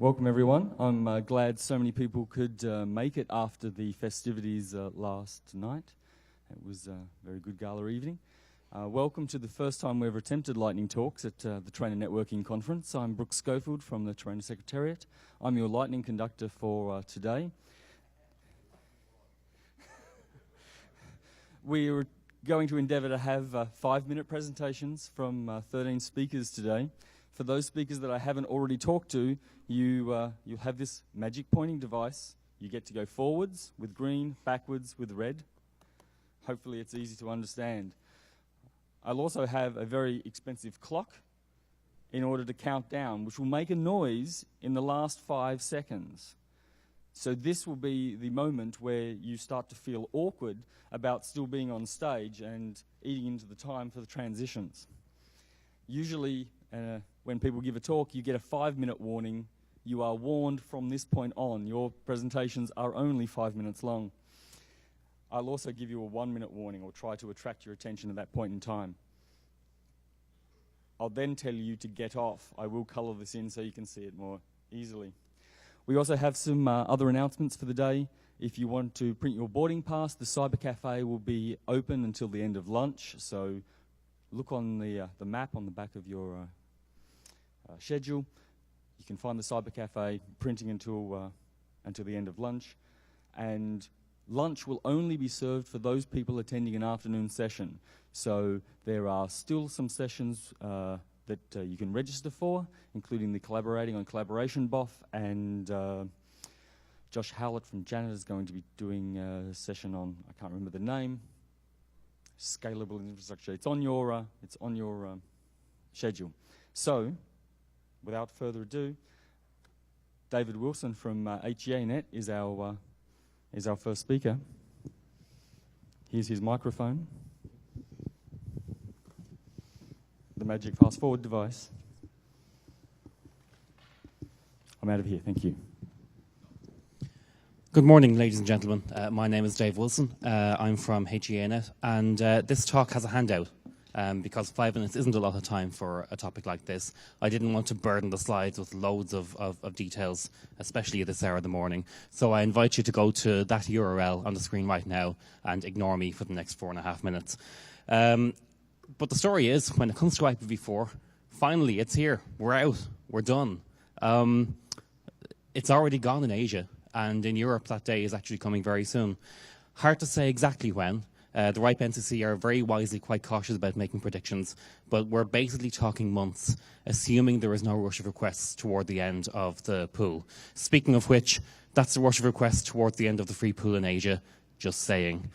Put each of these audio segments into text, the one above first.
Welcome everyone. I'm glad so many people could make it after the festivities last night. It was a very good gala evening. Welcome to the first time we've attempted Lightning Talks at the TERENA Networking Conference. I'm Brooks Schofield from the TERENA Secretariat. I'm your Lightning conductor for today. We're going to endeavour to have 5-minute presentations from 13 speakers today. For those speakers that I haven't already talked to, you'll have this magic pointing device. You get to go forwards with green, backwards with red. Hopefully it's easy to understand. I'll also have a very expensive clock in order to count down, which will make a noise in the last 5 seconds. So this will be the moment where you start to feel awkward about still being on stage and eating into the time for the transitions. Usually, when people give a talk, you get a 5-minute warning. You are warned from this point on. Your presentations are only 5 minutes long. I'll also give you a 1-minute warning or try to attract your attention at that point in time. I'll then tell you to get off. I will colour this in so you can see it more easily. We also have some other announcements for the day. If you want to print your boarding pass, the Cyber Cafe will be open until the end of lunch. So look on the map on the back of your schedule. You can find the Cyber Cafe printing until the end of lunch. And lunch will only be served for those people attending an afternoon session. So there are still some sessions that you can register for, including the Collaborating on Collaboration BOF, and Josh Howlett from Janet is going to be doing a session on, I can't remember the name, scalable infrastructure. It's on your schedule. So, without further ado, David Wilson from HEANet is our first speaker. Here's his microphone. The magic fast forward device. I'm out of here, thank you. Good morning, ladies and gentlemen. My name is Dave Wilson. I'm from HEANet, and this talk has a handout. Because 5 minutes isn't a lot of time for a topic like this. I didn't want to burden the slides with loads of details, especially at this hour of the morning. So I invite you to go to that URL on the screen right now and ignore me for the next 4.5 minutes. But the story is, when it comes to IPv4, finally it's here. We're out. We're done. It's already gone in Asia, and in Europe that day is actually coming very soon. Hard to say exactly when. The RIPE NCC are very wisely quite cautious about making predictions, but we're basically talking months, assuming there is no rush of requests toward the end of the pool. Speaking of which, that's the rush of requests towards the end of the free pool in Asia, just saying.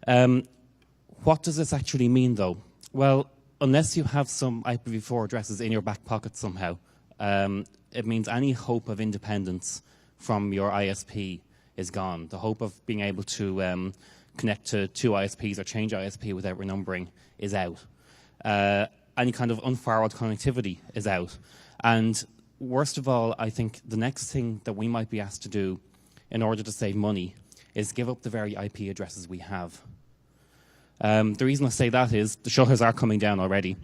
What does this actually mean, though? Well, unless you have some IPv4 addresses in your back pocket somehow, it means any hope of independence from your ISP is gone. The hope of being able to connect to 2 ISPs or change ISP without renumbering is out. Any kind of unfirewalled connectivity is out. And worst of all, I think the next thing that we might be asked to do in order to save money is give up the very IP addresses we have. The reason I say that is the shutters are coming down already.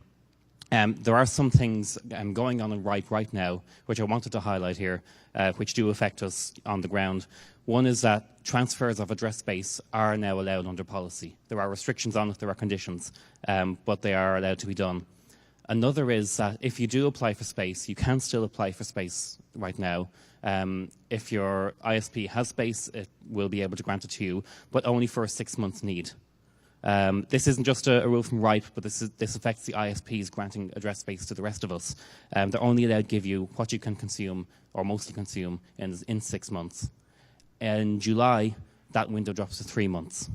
There are some things going on in RIPE right now, which I wanted to highlight here, which do affect us on the ground. One is that transfers of address space are now allowed under policy. There are restrictions on it, there are conditions, but they are allowed to be done. Another is that if you do apply for space, you can still apply for space right now. If your ISP has space, it will be able to grant it to you, but only for a 6-month need. This isn't just a rule from RIPE, but this affects the ISPs granting address space to the rest of us. They're only allowed to give you what you can consume, or mostly consume, in 6 months. In July, that window drops to 3 months.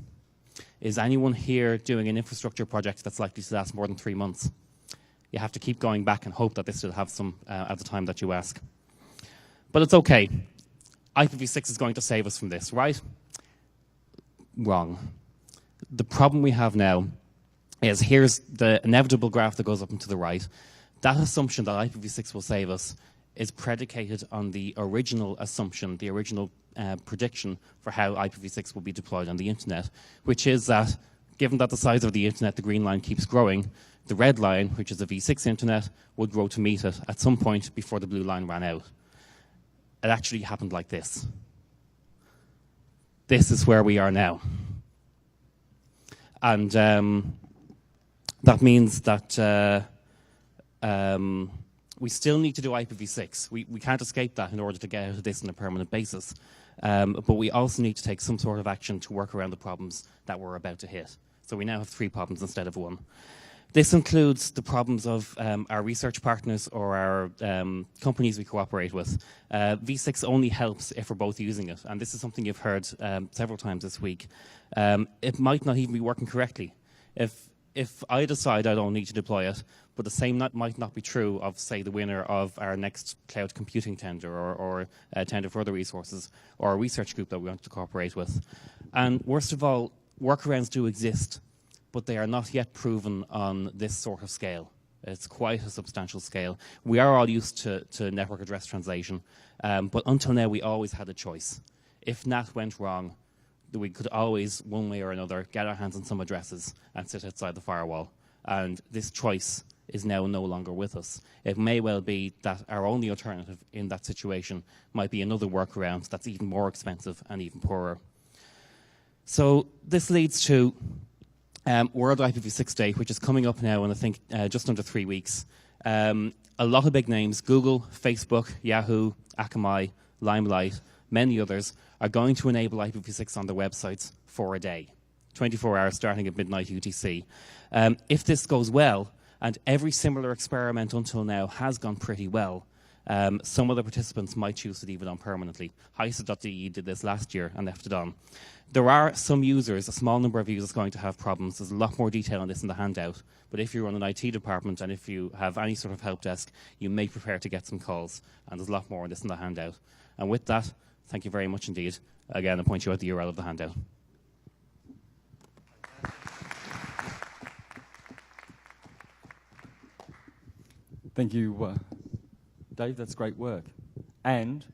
Is anyone here doing an infrastructure project that's likely to last more than 3 months? You have to keep going back and hope that this will have some at the time that you ask. But it's okay. IPv6 is going to save us from this, right? Wrong. The problem we have now is here's the inevitable graph that goes up and to the right. That assumption that IPv6 will save us is predicated on the original assumption, the original prediction for how IPv6 will be deployed on the internet, which is that given that the size of the internet, the green line keeps growing, the red line, which is a v6 internet, would grow to meet it at some point before the blue line ran out. it actually happened like this. This is where we are now. And that means that we still need to do IPv6. We can't escape that in order to get out of this on a permanent basis. But we also need to take some sort of action to work around the problems that we're about to hit. So we now have 3 problems instead of 1. This includes the problems of our research partners or our companies we cooperate with. V6 only helps if we're both using it, and this is something you've heard several times this week. It might not even be working correctly. If I decide I don't need to deploy it, but the same might not be true of, say, the winner of our next cloud computing tender or a tender for other resources, or a research group that we want to cooperate with. And worst of all, workarounds do exist, but they are not yet proven on this sort of scale. It's quite a substantial scale. We are all used to network address translation, but until now we always had a choice. If NAT went wrong, we could always, one way or another, get our hands on some addresses and sit outside the firewall. And this choice is now no longer with us. It may well be that our only alternative in that situation might be another workaround that's even more expensive and even poorer. So this leads to World IPv6 Day, which is coming up now in, I think, just under 3 weeks. A lot of big names, Google, Facebook, Yahoo, Akamai, Limelight, many others, are going to enable IPv6 on their websites for a day, 24 hours starting at midnight UTC. If this goes well, and every similar experiment until now has gone pretty well, some of the participants might choose to leave it on permanently. HISA.de did this last year and left it on. There are some users, a small number of users, going to have problems. There's a lot more detail on this in the handout. But if you run an IT department and if you have any sort of help desk, you may prepare to get some calls. And there's a lot more on this in the handout. And with that, thank you very much indeed. Again, I'll point you out the URL of the handout. Thank you, Dave. That's great work. And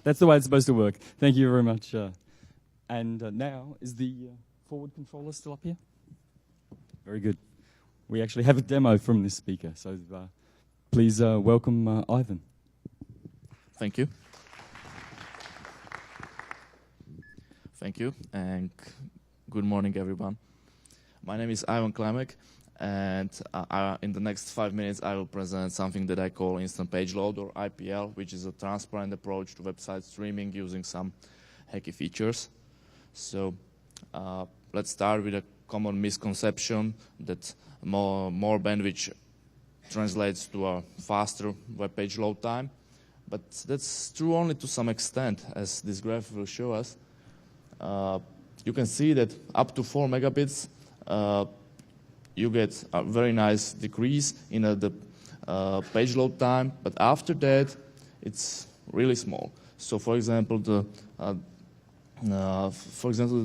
that's the way it's supposed to work. Thank you very much. And now, is the forward controller still up here? Very good. We actually have a demo from this speaker, so please welcome Ivan. Thank you. Thank you, and good morning, everyone. My name is Ivan Klimek, and in the next 5 minutes, I will present something that I call instant page load, or IPL, which is a transparent approach to website streaming using some hacky features. So let's start with a common misconception that more bandwidth translates to a faster web page load time, but that's true only to some extent, as this graph will show us. You can see that up to 4 megabits, you get a very nice decrease in the page load time, but after that, it's really small. So, for example, the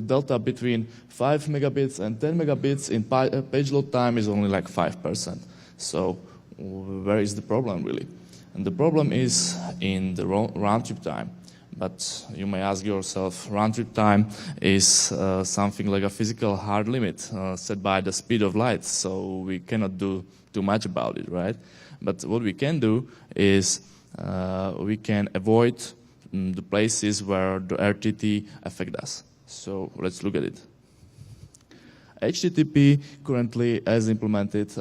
delta between 5 megabits and 10 megabits in page load time is only like 5%. So, where is the problem really? And the problem is in the round trip time. But you may ask yourself, round trip time is something like a physical hard limit set by the speed of light, so we cannot do too much about it, right? But what we can do is we can avoid the places where the RTT affect us. So let's look at it. HTTP currently, as implemented,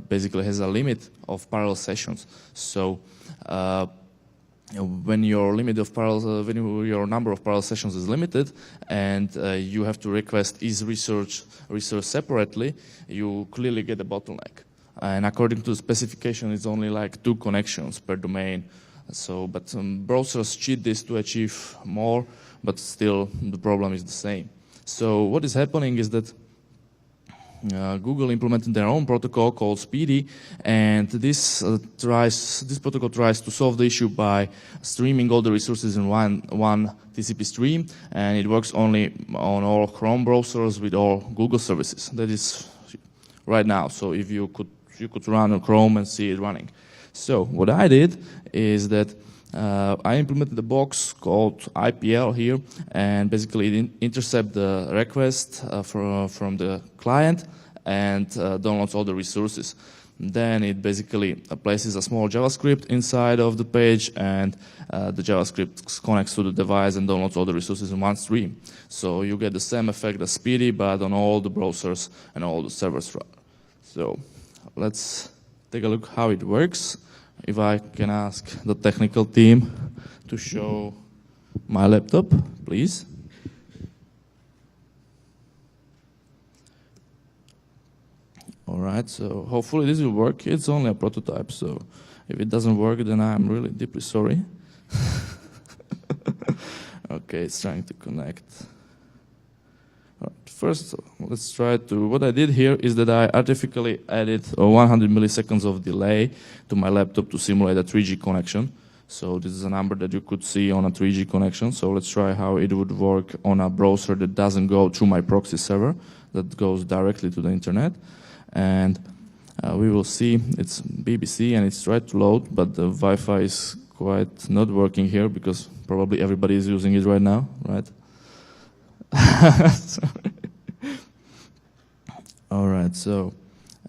basically has a limit of parallel sessions. So when your number of parallel sessions is limited, and you have to request each resource separately, you clearly get a bottleneck. And according to the specification, it's only like 2 connections per domain. So, but browsers cheat this to achieve more, but still the problem is the same. So what is happening is that Google implemented their own protocol called SPDY, and this protocol tries to solve the issue by streaming all the resources in one TCP stream, and it works only on all Chrome browsers with all Google services. That is right now. So if you could run on Chrome and see it running. So what I did is that I implemented a box called IPL here, and basically it intercepts the request from the client and downloads all the resources. Then it basically places a small JavaScript inside of the page, and the JavaScript connects to the device and downloads all the resources in one stream. So you get the same effect as Speedy, but on all the browsers and all the servers. So let's take a look how it works. If I can ask the technical team to show my laptop, please. All right, so hopefully this will work. It's only a prototype, so if it doesn't work, then I'm really deeply sorry. Okay, it's trying to connect. First, let's try to, what I did here is that I artificially added 100 milliseconds of delay to my laptop to simulate a 3G connection. So this is a number that you could see on a 3G connection. So let's try how it would work on a browser that doesn't go through my proxy server, that goes directly to the internet. And we will see it's BBC and it's tried to load, but the Wi-Fi is quite not working here because probably everybody is using it right now, right? All right, so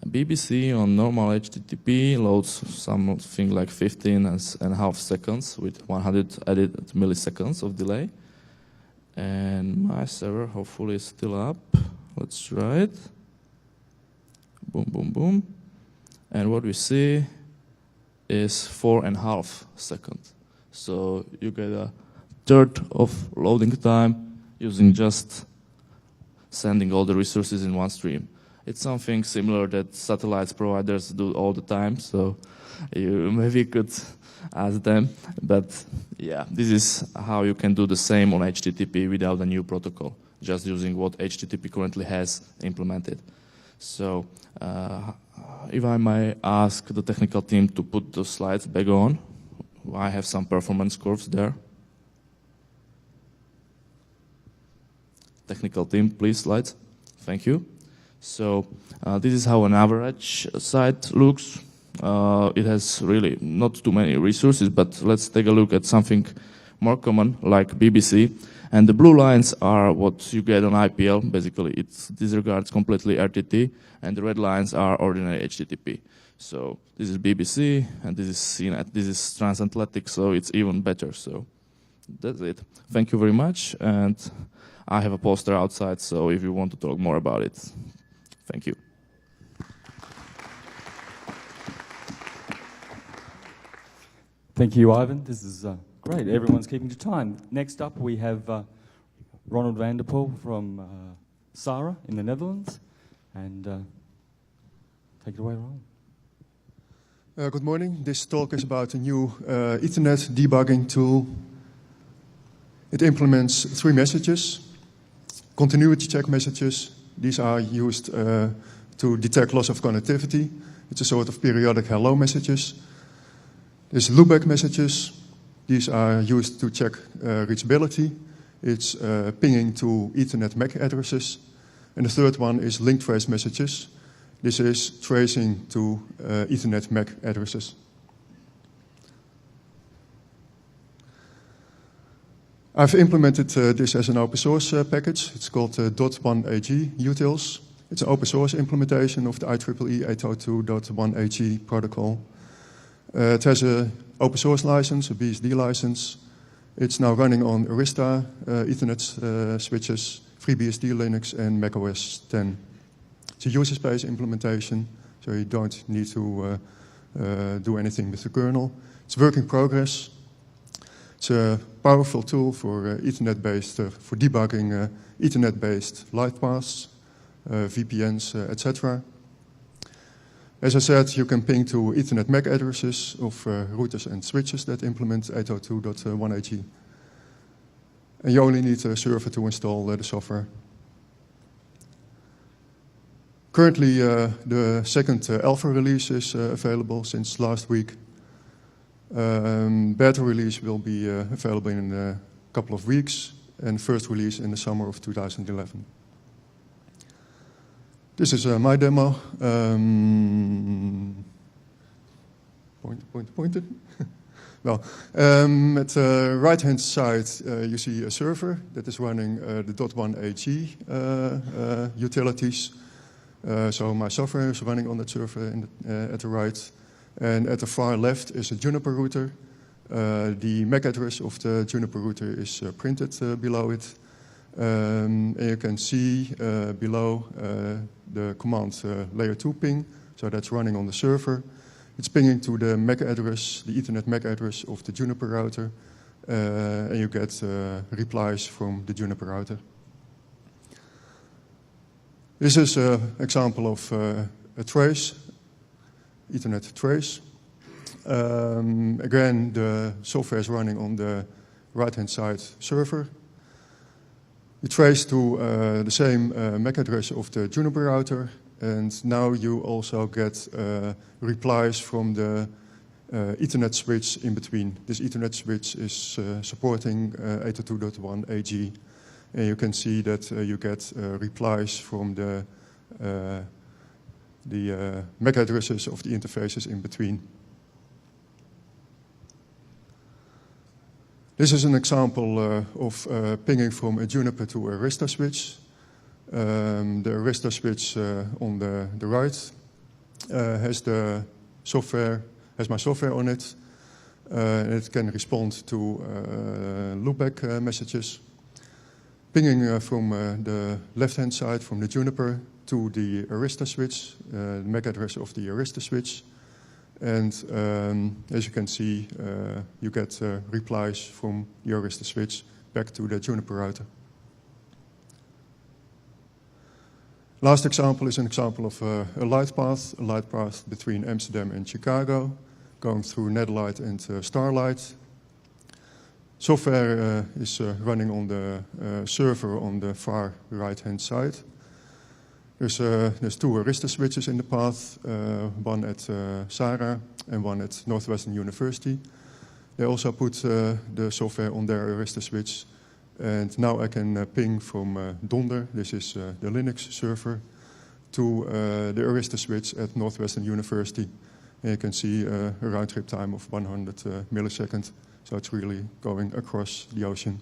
BBC on normal HTTP loads something like 15.5 seconds with 100 added milliseconds of delay. And my server hopefully is still up. Let's try it. Boom, boom, boom. And what we see is 4.5 seconds. So you get a third of loading time using just sending all the resources in one stream. It's something similar that satellite providers do all the time, so you maybe could ask them. But yeah, this is how you can do the same on HTTP without a new protocol, just using what HTTP currently has implemented. So if I may ask the technical team to put the slides back on, I have some performance curves there. Technical team, please, slides. Thank you. So this is how an average site looks. It has really not too many resources, but let's take a look at something more common like BBC. And the blue lines are what you get on IPL. Basically, it disregards completely RTT, and the red lines are ordinary HTTP. So this is BBC, and this is CNET. This is transatlantic, so it's even better. So that's it. Thank you very much, and I have a poster outside, so if you want to talk more about it, thank you. Thank you, Ivan. This is great. Everyone's keeping to time. Next up, we have Ronald Vanderpoel from SARA in the Netherlands. And take it away, Ronald. Good morning. This talk is about a new Ethernet debugging tool. It implements 3 messages. Continuity check messages. These are used to detect loss of connectivity. It's a sort of periodic hello messages. There's loopback messages. These are used to check reachability. It's pinging to Ethernet MAC addresses. And the third one is link trace messages. This is tracing to Ethernet MAC addresses. I've implemented this as an open source package. It's called .1ag utils. It's an open source implementation of the IEEE 802.1ag protocol. It has an open source license, a BSD license. It's now running on Arista Ethernet switches, FreeBSD Linux, and macOS 10. It's a user space implementation, so you don't need to do anything with the kernel. It's work in progress. It's a powerful tool for Ethernet-based, for debugging Ethernet-based light paths, VPNs, etc. As I said, you can ping to Ethernet MAC addresses of routers and switches that implement 802.1ag. And you only need a server to install the software. Currently, the second alpha release is available since last week. Beta release will be available in a couple of weeks, and first release in the summer of 2011. This is my demo. Pointed. Well, at the right-hand side, you see a server that is running the .1AG utilities. So my software is running on that server at the right. And at the far left is a Juniper router. The MAC address of the Juniper router is printed below it. And you can see below the command layer 2 ping. So that's running on the server. It's pinging to the MAC address, the Ethernet MAC address of the Juniper router, and you get replies from the Juniper router. This is an example of a trace, Ethernet trace. Again, the software is running on the right-hand side server. You trace to the same MAC address of the Juniper router. And now you also get replies from the Ethernet switch in between. This Ethernet switch is supporting 802.1AG. And you can see that you get replies from the MAC addresses of the interfaces in between. This is an example of pinging from a Juniper to a Arista switch. The Arista switch on the right has my software on it. It can respond to loopback messages. Pinging from the left-hand side, from the Juniper to the Arista switch, the MAC address of the Arista switch. And as you can see, you get replies from the Arista switch back to the Juniper router. Last example is an example of a light path between Amsterdam and Chicago, going through Netherlight and Starlight. Software is running on the server on the far right-hand side. There's two Arista switches in the path, one at Sarah and one at Northwestern University. They also put the software on their Arista switch. And now I can ping from Donder, this is the Linux server, to the Arista switch at Northwestern University. And you can see a round trip time of 100 milliseconds. So it's really going across the ocean.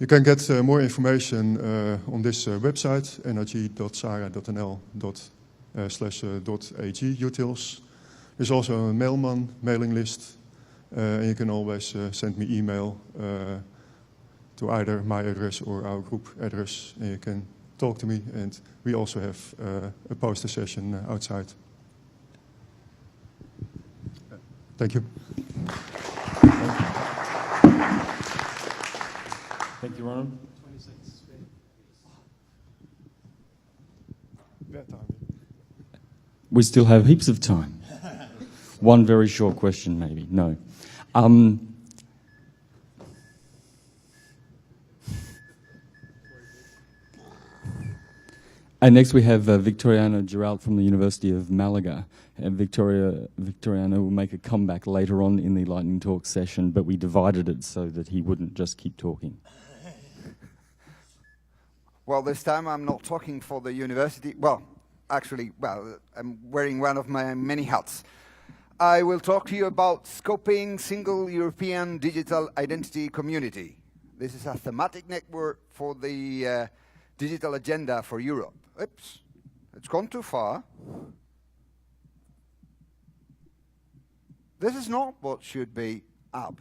You can get more information on this website, nrg.sara.nl/.ag utils. There's also a mailman mailing list. And you can always send me email to either my address or our group address. And you can talk to me. And we also have a poster session outside. Thank you. Thank you, Ronald. 20 seconds. We still have heaps of time. One very short question, maybe. No. And next we have Victoriano Giralt from the University of Malaga. And Victoriano will make a comeback later on in the Lightning Talk session, but we divided it so that he wouldn't just keep talking. Well, this time I'm not talking for the university. Well, actually, I'm wearing one of my many hats. I will talk to you about scoping single European digital identity community. This is a thematic network for the digital agenda for Europe. Oops, it's gone too far. This is not what should be up.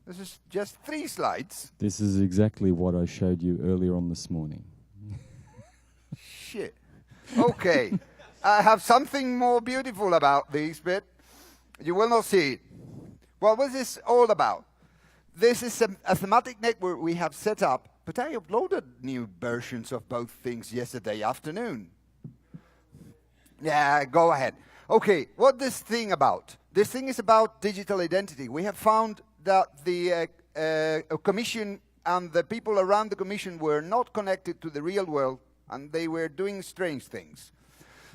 This is just 3 slides. This is exactly what I showed you earlier on this morning. Shit. Okay. I have something more beautiful about this bit. You will not see it. Well, what is this all about? This is a thematic network we have set up, but I uploaded new versions of both things yesterday afternoon. Yeah, go ahead. Okay, what this thing about? This thing is about digital identity. We have found that the commission and the people around the commission were not connected to the real world, and they were doing strange things.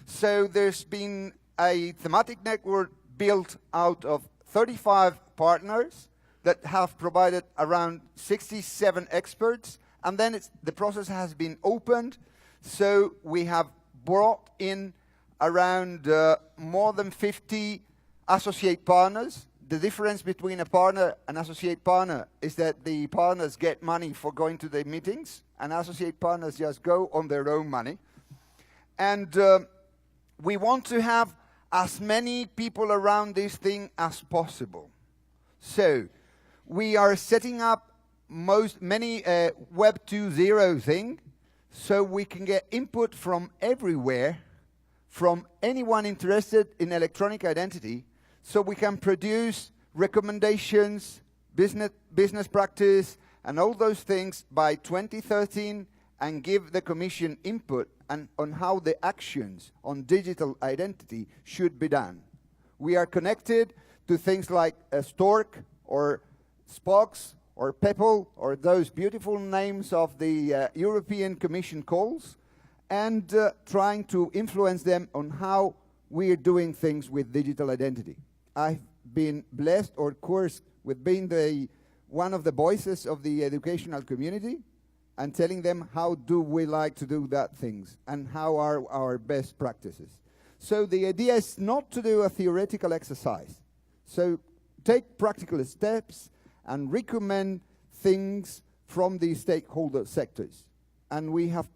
So there's been a thematic network built out of 35 partners that have provided around 67 experts, and then the process has been opened. So we have brought in around more than 50 associate partners. The difference between a partner and associate partner is that the partners get money for going to the meetings, and associate partners just go on their own money. And we want to have as many people around this thing as possible. So we are setting up many Web 2.0 thing, so we can get input from everywhere, from anyone interested in electronic identity, so we can produce recommendations, business practice, and all those things by 2013, and give the Commission input on how the actions on digital identity should be done. We are connected to things like Stork or Spox or Peppel, or those beautiful names of the European Commission calls, and trying to influence them on how we are doing things with digital identity. I've been blessed or cursed with being one of the voices of the educational community and telling them how do we like to do that things and how are our best practices. So the idea is not to do a theoretical exercise. So take practical steps and recommend things from the stakeholder sectors. And we have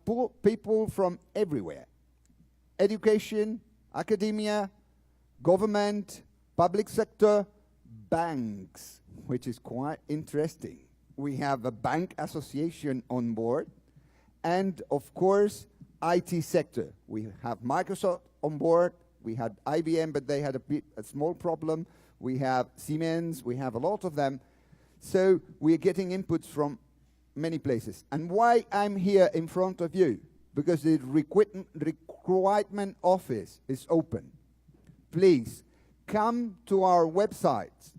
people from everywhere. Education, academia, government, public sector, banks, which is quite interesting. We have a bank association on board. And of course, IT sector. We have Microsoft on board. We had IBM, but they had a small problem. We have Siemens. We have a lot of them. So we're getting inputs from many places. And why I'm here in front of you? Because the requirement office is open. Please come to our websites.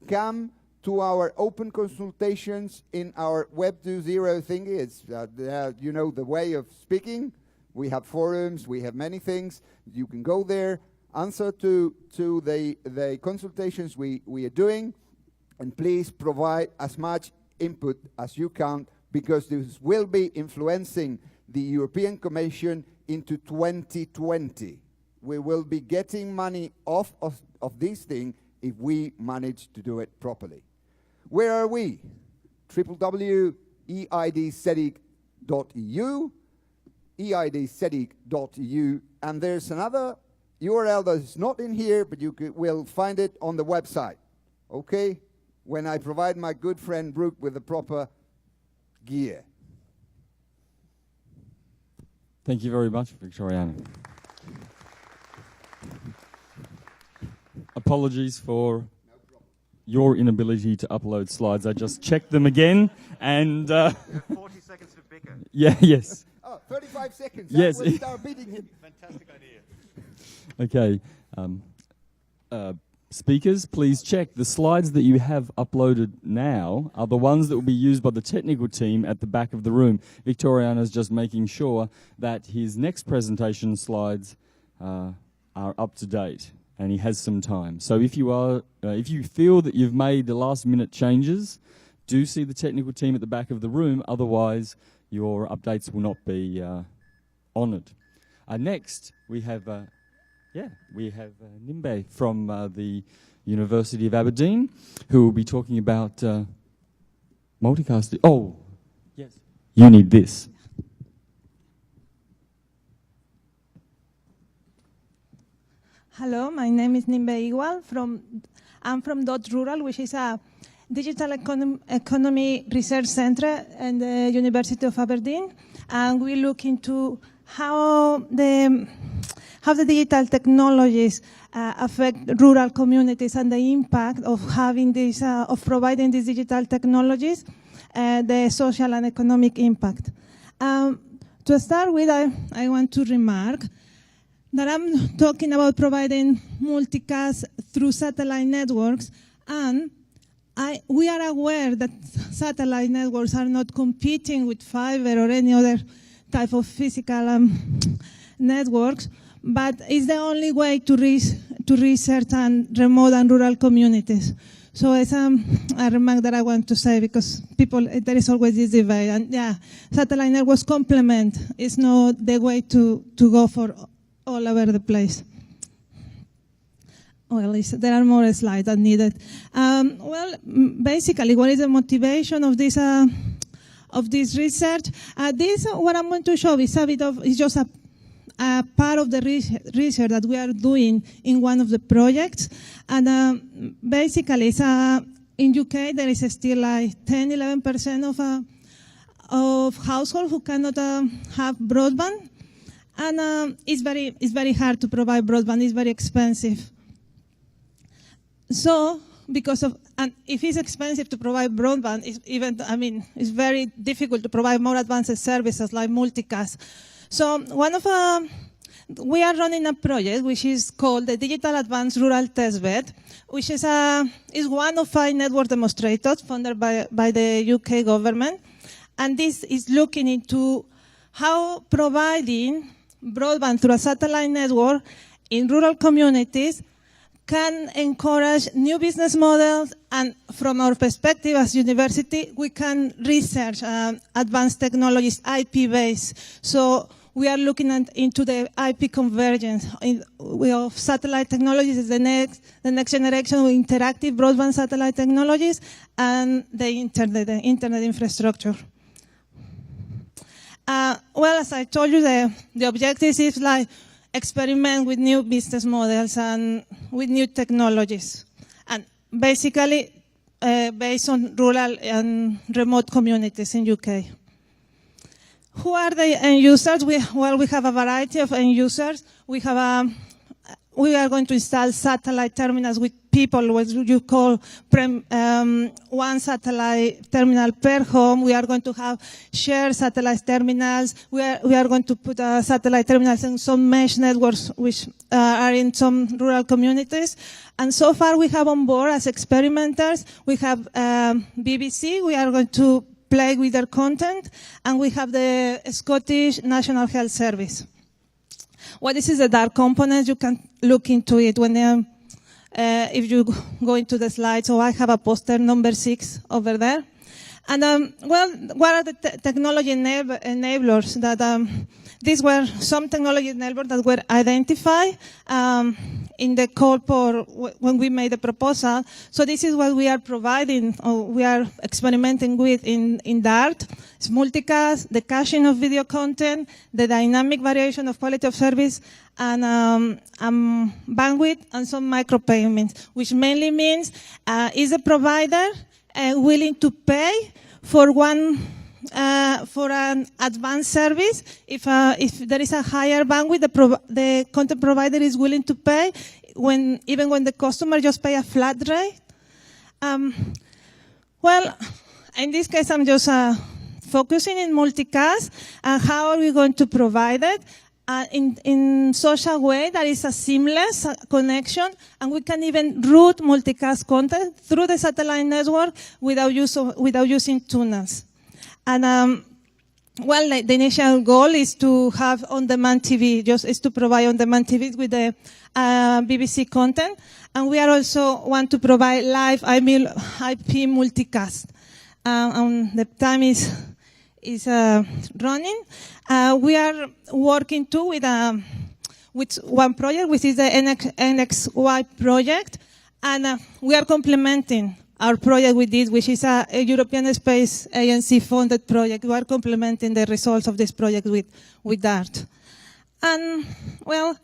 Come to our open consultations in our Web 2.0 thing. It's, you know, the way of speaking. We have forums. We have many things. You can go there, answer to the consultations we are doing. And please provide as much input as you can, because this will be influencing the European Commission into 2020. We will be getting money off of this thing if we manage to do it properly. Where are we? www.eidsedic.eu, eidsedic.eu, and there's another URL that is not in here, but you will find it on the website. Okay? When I provide my good friend Brooke with the proper gear. Thank you very much, Victoriano. Apologies for your inability to upload slides. I just checked them again, and 40 seconds to bicker. yeah, yes. Oh, 35 seconds. Yes. We'll start beating him. Fantastic idea. Okay. Speakers, please check. The slides that you have uploaded now are the ones that will be used by the technical team at the back of the room. Victoriano's just making sure that his next presentation slides are up to date, and he has some time. So if you feel that you've made the last minute changes, do see the technical team at the back of the room. Otherwise, your updates will not be honoured. Next, we have Nimbe from the University of Aberdeen, who will be talking about multicast. Oh, yes. You need this. Hello, my name is Nimbe Ewald. I'm from .Rural, which is a digital economy research center in the University of Aberdeen, and we look into how the digital technologies affect rural communities and the impact of having this, of providing these digital technologies, the social and economic impact. To start with, I want to remark that I'm talking about providing multicast through satellite networks, and we are aware that satellite networks are not competing with fiber or any other type of physical networks, but it's the only way to research and remote and rural communities. So it's a remark that I want to say, because there is always this debate, and yeah, satellite networks complement. It's not the way to go for all over the place. Well, there are more slides that needed. Basically, what is the motivation of this research? What I'm going to show is just a part of the research that we are doing in one of the projects. And basically, in UK, there is still like 10-11% of households who cannot have broadband. And it's very hard to provide broadband. It's very expensive. So, and if it's expensive to provide broadband, it's very difficult to provide more advanced services like multicast. So, we are running a project which is called the Digital Advanced Rural Testbed, which is one of 5 network demonstrators funded by the UK government. And this is looking into how providing broadband through a satellite network in rural communities can encourage new business models, and from our perspective as university, we can research advanced technologies, IP-based. So we are looking into the IP convergence of satellite technologies, the next generation of interactive broadband satellite technologies, and the internet infrastructure. As I told you, the objective is like experiment with new business models and with new technologies, and basically based on rural and remote communities in UK. Who are the end users? We have a variety of end users. We are going to install satellite terminals with people, what you call one satellite terminal per home. We are going to have shared satellite terminals. We are going to put satellite terminals in some mesh networks which are in some rural communities. And so far we have on board as experimenters, we have BBC. We are going to play with their content, and we have the Scottish National Health Service. Well, this is the dark component. You can look into it when if you go into the slide. So I have a poster number 6 over there. And what are the technology enablers that these were some technology enablers that were identified in the call for when we made the proposal. So this is what we are providing, or we are experimenting with in DART. It's multicast, the caching of video content, the dynamic variation of quality of service, and bandwidth, and some micropayments, which mainly means is the provider willing to pay for an advanced service. If there is a higher bandwidth, the content provider is willing to pay even when the customer just pay a flat rate. Well, in this case, I'm just focusing in multicast and how are we going to provide it in such a way that is a seamless connection, and we can even route multicast content through the satellite network without using tunnels. And the initial goal is to have on-demand TV, is to provide on-demand TV with the BBC content, and we are also want to provide live IP multicast. The time is running. We are working too with one project, which is the NXY project, and we are complementing our project with this, which is a European Space Agency funded project. We are complementing the results of this project with DART. And well,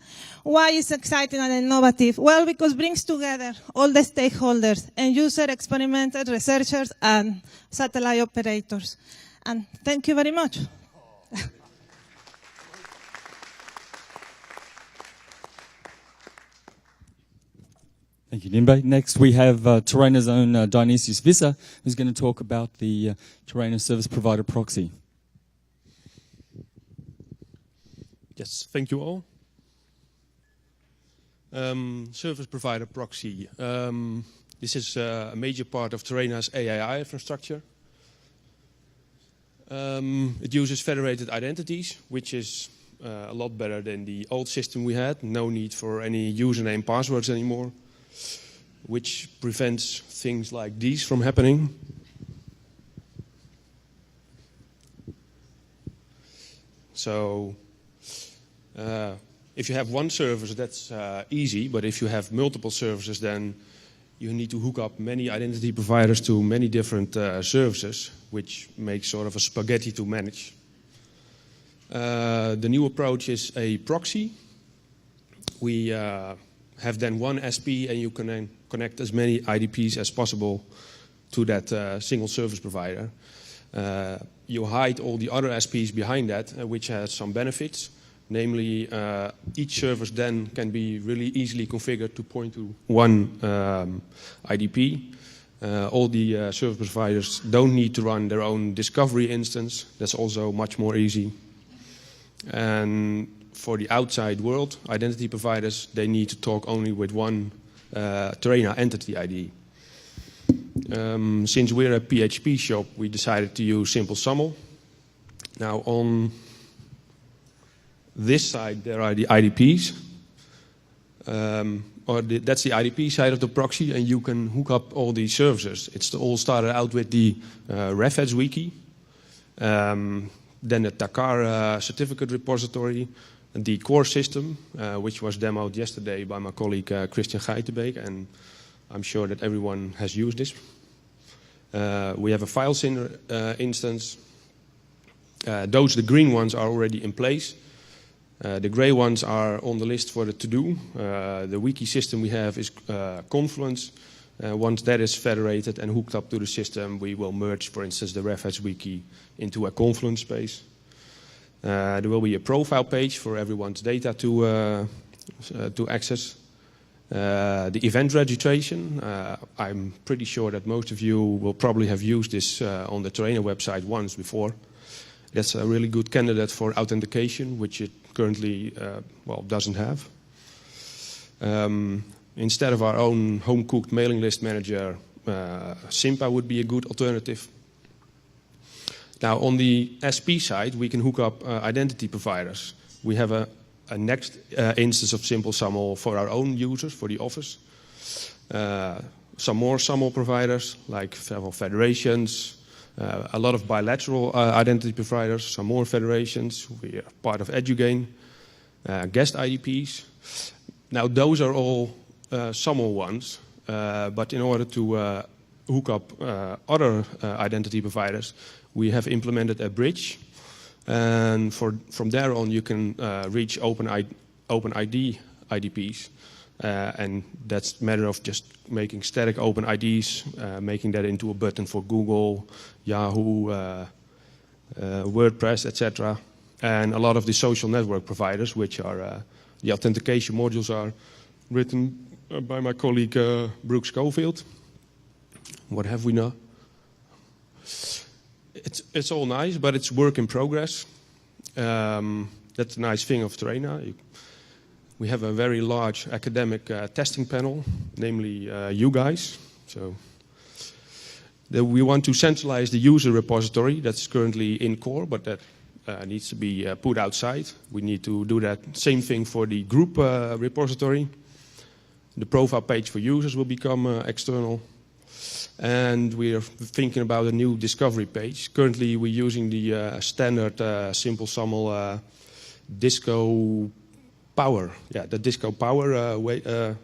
why is exciting and innovative? Well, because it brings together all the stakeholders, end user, experimenters, researchers, and satellite operators. And thank you very much. Thank you, Nimbe. Next, we have TERENA's own Dyonisius Visser, who's going to talk about the TERENA Service Provider Proxy. Yes, thank you all. Service Provider Proxy. This is a major part of TERENA's AII infrastructure. It uses federated identities, which is a lot better than the old system we had. No need for any username passwords anymore, which prevents things like these from happening. So If you have one service, that's easy, but if you have multiple services, then you need to hook up many identity providers to many different services, which makes sort of a spaghetti to manage. The new approach is a proxy. We have then one SP, and you can connect as many IDPs as possible to that single service provider. You hide all the other SPs behind that, which has some benefits. Namely, each service then can be really easily configured to point to one IDP. All the service providers don't need to run their own discovery instance. That's also much more easy. And for the outside world, identity providers, they need to talk only with one TERENA entity ID. Since we're a PHP shop, we decided to use Simple SAML. Now on this side, there are the IDPs. That's the IDP side of the proxy, and you can hook up all these services. It's all started out with the RefEds wiki, then the TACAR certificate repository, and the core system, which was demoed yesterday by my colleague Christian Geitenbeek, and I'm sure that everyone has used this. We have a file instance. The green ones are already in place. The gray ones are on the list for the to-do. The wiki system we have is Confluence. Once that is federated and hooked up to the system, we will merge, for instance, the RefEds wiki into a Confluence space. There will be a profile page for everyone's data to access. The event registration, I'm pretty sure that most of you will probably have used this on the TERENA website once before. That's a really good candidate for authentication, which it currently doesn't have. Instead of our own home-cooked mailing list manager, Simpa would be a good alternative. Now, on the SP side, we can hook up identity providers. We have a next instance of Simple SAML for our own users, for the office. Some more SAML providers, like several federations, a lot of bilateral identity providers, some more federations. We are part of EduGain, guest IDPs. Now, those are all SAML ones, but in order to hook up other identity providers, we have implemented a bridge. And from there on, you can reach OpenID IDPs. And that's a matter of just making static OpenIDs, making that into a button for Google, Yahoo, WordPress, etc. And a lot of the social network providers, which are the authentication modules, are written by my colleague Brooke Schofield. What have we now? It's all nice, but it's work in progress. That's a nice thing of TERENA. We have a very large academic testing panel, namely you guys. So we want to centralize the user repository that's currently in core, but that needs to be put outside. We need to do that same thing for the group repository. The profile page for users will become external. And we are thinking about a new discovery page. Currently, we're using the standard Simple SAML Disco Power. Yeah, the Disco Power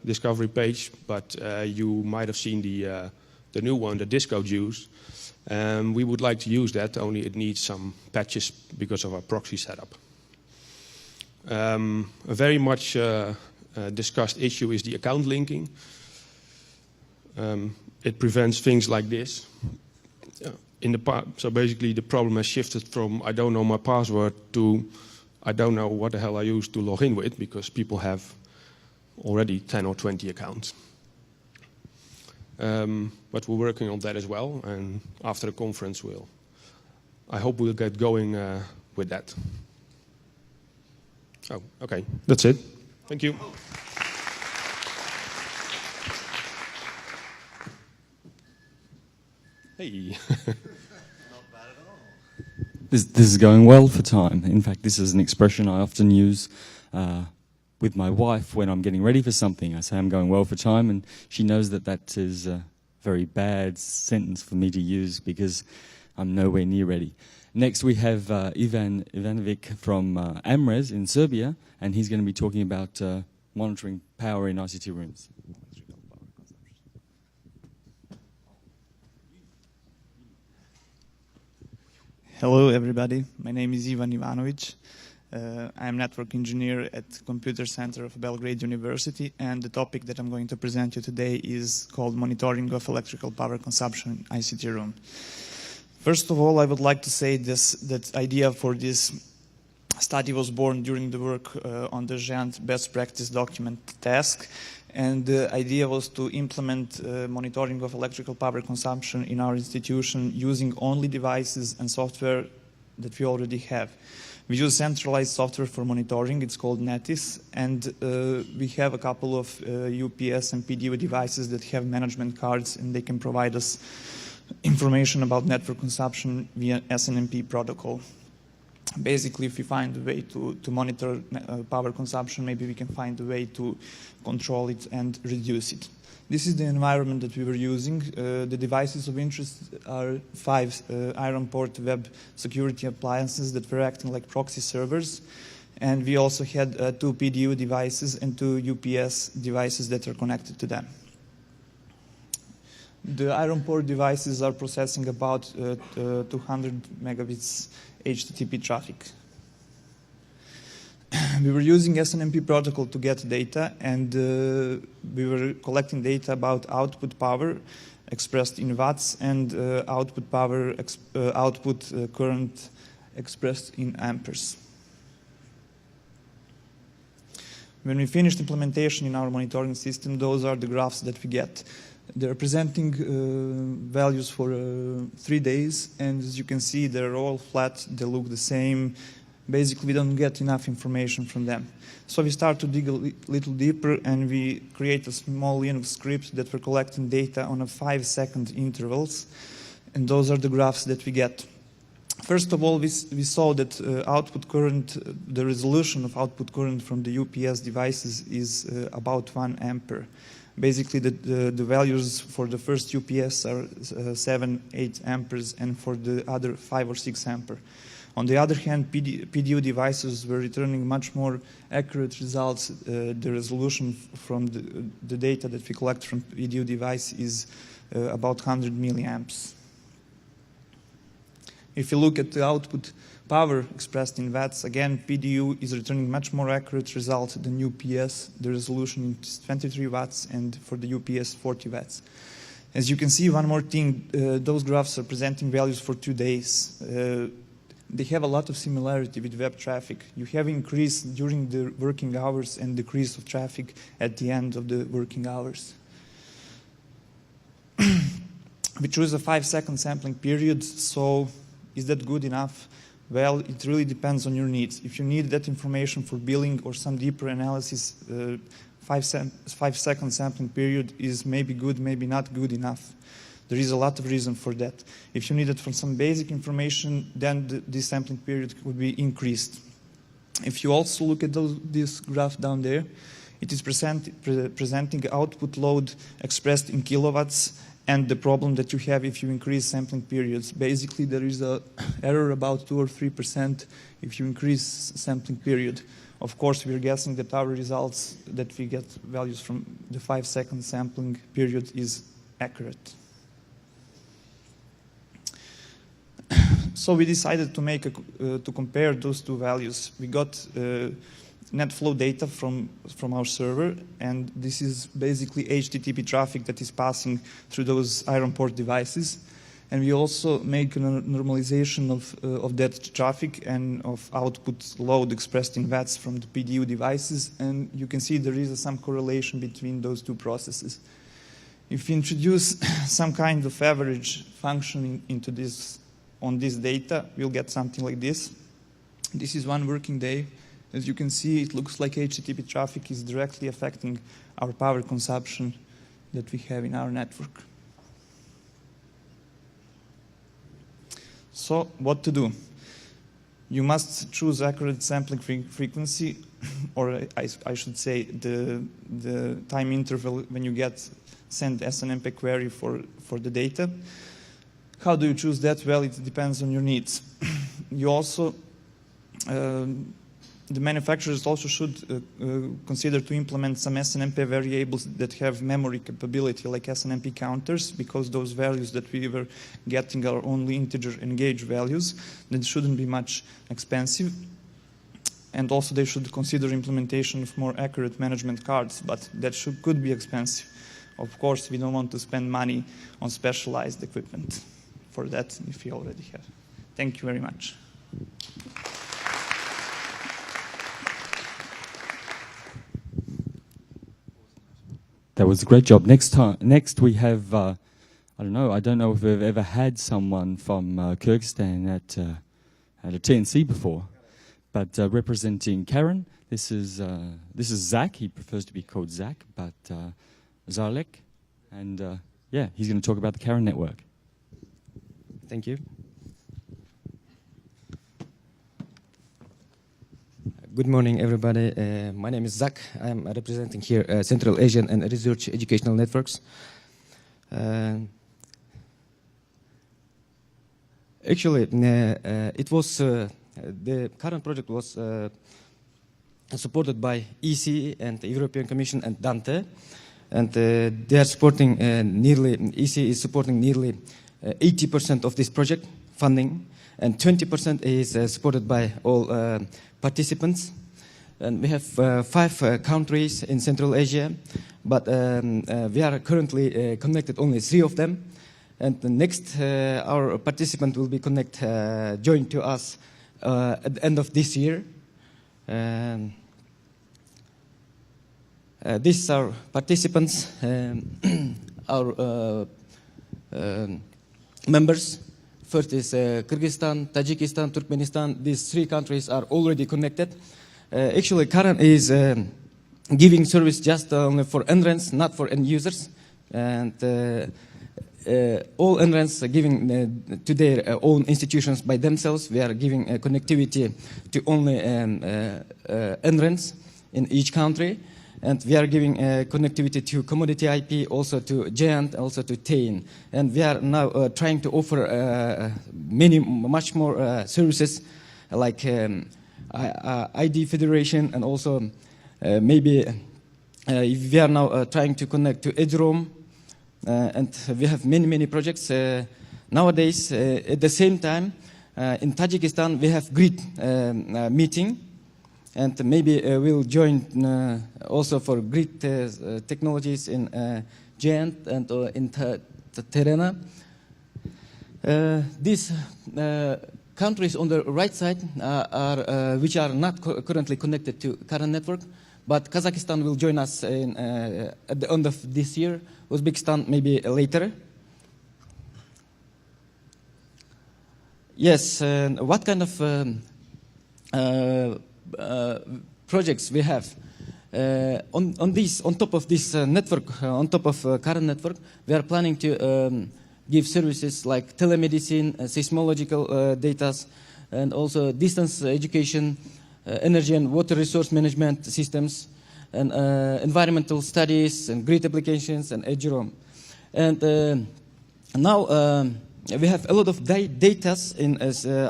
discovery page. But you might have seen the new one, the Disco Juice. We would like to use that, only it needs some patches because of our proxy setup. A very much discussed issue is the account linking. It prevents things like this. So basically the problem has shifted from I don't know my password to I don't know what the hell I used to log in with, because people have already 10 or 20 accounts. But we're working on that as well, and after the conference I hope we'll get going with that. Oh, okay, that's it. Thank you. Hey. This is going well for time. In fact, this is an expression I often use with my wife when I'm getting ready for something. I say I'm going well for time, and she knows that that is a very bad sentence for me to use, because I'm nowhere near ready. Next we have Ivanovic from AMRES in Serbia, and he's going to be talking about monitoring power in ICT rooms. Hello everybody, my name is Ivan Ivanovic. I'm network engineer at Computer Center of Belgrade University, and the topic that I'm going to present you today is called monitoring of electrical power consumption in ICT room. First of all, I would like to say that idea for this study was born during the work on the GEANT best practice document task, and the idea was to implement monitoring of electrical power consumption in our institution using only devices and software that we already have. We use centralized software for monitoring, it's called NETIS, and we have a couple of UPS and PDU devices that have management cards, and they can provide us information about network consumption via SNMP protocol. Basically, if we find a way to monitor power consumption, maybe we can find a way to control it and reduce it. This is the environment that we were using. The devices of interest are 5 iron port web security appliances that were acting like proxy servers. And we also had 2 PDU devices and 2 UPS devices that are connected to them. The iron port devices are processing about 200 megabits HTTP traffic. We were using SNMP protocol to get data, and we were collecting data about output power expressed in watts and output power, output current expressed in amperes. When we finished implementation in our monitoring system, those are the graphs that we get. They're presenting values for 3 days, and as you can see, they're all flat, they look the same. Basically, we don't get enough information from them. So we start to dig a little deeper, and we create a small Linux script that we're collecting data on a 5-second intervals, and those are the graphs that we get. First of all, we saw that output current, the resolution of output current from the UPS devices is about 1 ampere. Basically, the values for the first UPS are 7, 8 amperes, and for the other 5 or 6 ampere. On the other hand, PDU devices were returning much more accurate results. The resolution from the data that we collect from PDU device is about 100 milliamps. If you look at the output power expressed in watts, again, PDU is returning much more accurate results than UPS. The resolution is 23 watts, and for the UPS, 40 watts. As you can see, one more thing, those graphs are presenting values for 2 days. They have a lot of similarity with web traffic. You have increase during the working hours and decrease of traffic at the end of the working hours. We choose a 5-second sampling period, so is that good enough? Well, it really depends on your needs. If you need that information for billing or some deeper analysis, 5-second sampling period is maybe good, maybe not good enough. There is a lot of reason for that. If you need it for some basic information, then this sampling period would be increased. If you also look at this graph down there, it is presenting output load expressed in kilowatts and the problem that you have if you increase sampling periods. Basically, there is an error about 2 or 3% if you increase sampling period. Of course, we're guessing that our results that we get values from the 5-second sampling period is accurate. So we decided to make to compare those 2 values. We got net flow data from our server, and this is basically HTTP traffic that is passing through those iron port devices. And we also make a normalization of that traffic and of output load expressed in watts from the PDU devices, and you can see there is some correlation between those 2 processes. If you introduce some kind of average function into this, on this data, we'll get something like this. This is 1 working day. As you can see, it looks like HTTP traffic is directly affecting our power consumption that we have in our network. So what to do? You must choose accurate sampling frequency, or I should say the time interval when you send SNMP query for the data. How do you choose that? Well, it depends on your needs. You also, the manufacturers also should consider to implement some SNMP variables that have memory capability, like SNMP counters, because those values that we were getting are only integer and gauge values. That shouldn't be much expensive. And also they should consider implementation of more accurate management cards, but that could be expensive. Of course, we don't want to spend money on specialized equipment for that if we already have. Thank you very much. That was a great job. Next we have, I don't know if we've ever had someone from Kyrgyzstan at a TNC before, but representing CAREN, this is Zach. He prefers to be called Zach, but Zarlyk, and yeah, he's going to talk about the CAREN network. Thank you. Good morning, everybody. My name is Zach. I'm representing here Central Asian and Research Educational Networks. Actually, it was the current project was supported by EC and the European Commission and Dante, and they are supporting EC is supporting nearly 80% of this project funding, and 20% is supported by all participants. And we have 5 countries in Central Asia, but we are currently connected only 3 of them. And the next, our participant will be joined to us at the end of this year. These are participants, our members. First is Kyrgyzstan, Tajikistan, Turkmenistan. These 3 countries are already connected. Actually, CAREN is giving service just only for entrants, not for end users. And all entrants are giving to their own institutions by themselves. We are giving connectivity to only entrants in each country. And we are giving connectivity to commodity IP, also to Giant, also to TAIN. And we are now trying to offer much more services like ID Federation, and also maybe we are now trying to connect to EDROM. And we have many projects nowadays. At the same time, in Tajikistan, we have grid meeting. And maybe we'll join also for grid technologies in Giant and in TERENA. These countries on the right side are which are not currently connected to CAREN network, but Kazakhstan will join us at the end of this year. Uzbekistan maybe later. Yes, what kind of projects we have on top of this network, on top of CAREN network, we are planning to give services like telemedicine, seismological data, and also distance education, energy and water resource management systems, and environmental studies, and grid applications, and EDROM. And now we have a lot of data in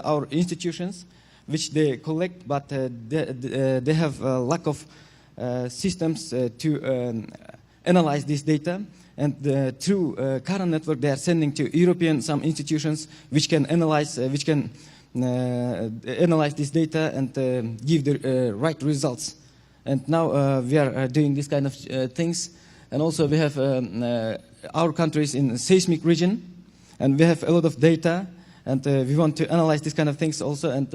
our institutions, which they collect, but they have a lack of systems to analyze this data. And through CAREN network, they are sending to European some institutions which can analyze this data and give the right results. And now we are doing this kind of things. And also we have our countries in seismic region, and we have a lot of data. And we want to analyze these kind of things also, and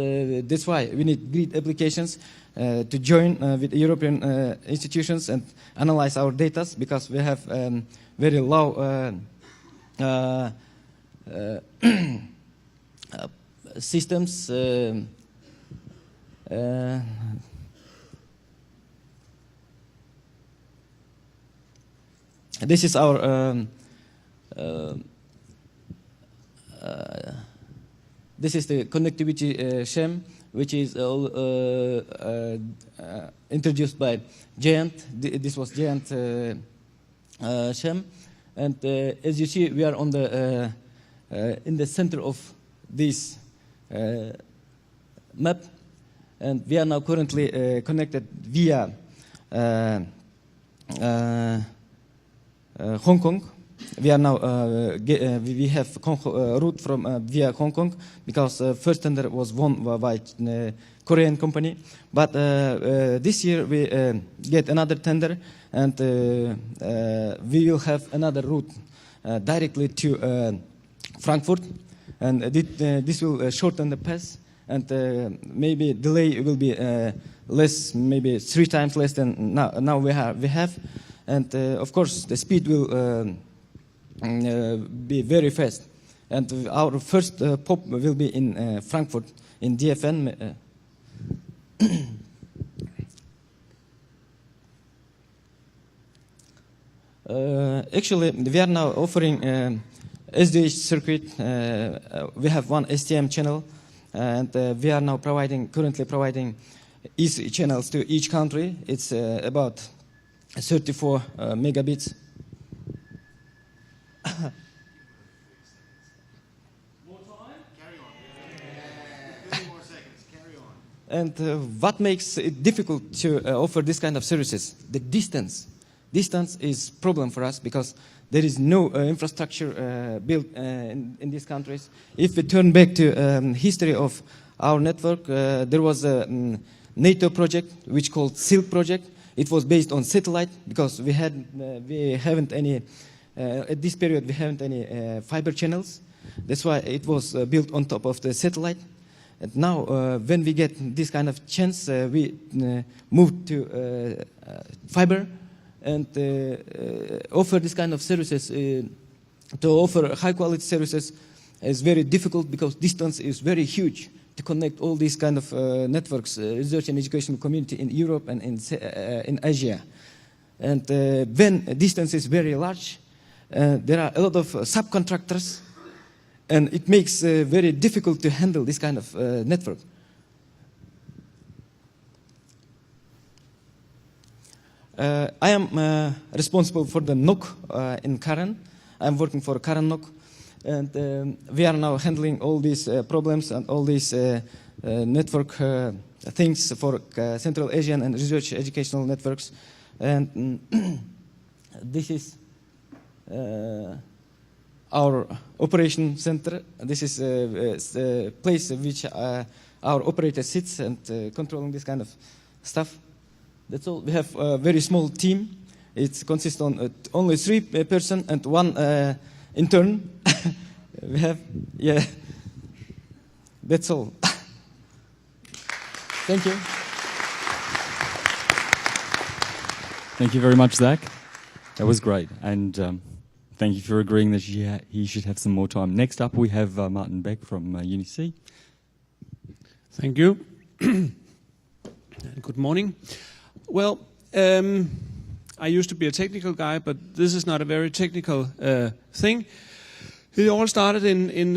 that's why we need grid applications to join with European institutions and analyze our data, because we have very low systems. This is our this is the connectivity sham, which is introduced by Giant. This was Giant sham, and as you see, we are on the in the center of this map, and we are now currently connected via Hong Kong. We are now we have route from via Hong Kong, because first tender was won by Korean company, but this year we get another tender, and we will have another route directly to Frankfurt, and this will shorten the path, and maybe delay will be less, maybe 3 times less than now we have, and of course the speed will be very fast, and our first POP will be in Frankfurt in DFN. Actually, we are now offering SDH circuit. We have one STM channel, and we are now currently providing EC channels to each country. It's about 34 megabits. And what makes it difficult to offer this kind of services? The distance. Distance is a problem for us, because there is no infrastructure built in these countries. If we turn back to history of our network, there was a NATO project which called Silk project. It was based on satellite, because we haven't any at this period we haven't any fiber channels. That's why it was built on top of the satellite. And now, when we get this kind of chance, we move to fiber and offer this kind of services. To offer high-quality services is very difficult, because distance is very huge to connect all these kind of networks, research and educational community in Europe and in Asia. And when distance is very large, there are a lot of subcontractors, and it makes very difficult to handle this kind of network. I am responsible for the NOC in CAREN. I'm working for CAREN NOC, and we are now handling all these problems and all these network things for Central Asian and research educational networks. And this is our operation center. This is a place in which our operator sits and controlling this kind of stuff. That's all. We have a very small team. It consists of only 3 persons and 1 intern. We have, yeah. That's all. Thank you. Thank you very much, Zach. That was great. And thank you for agreeing that he should have some more time. Next up, we have Martin Beck from UniC. Thank you. Good morning. Well, I used to be a technical guy, but this is not a very technical thing. It all started in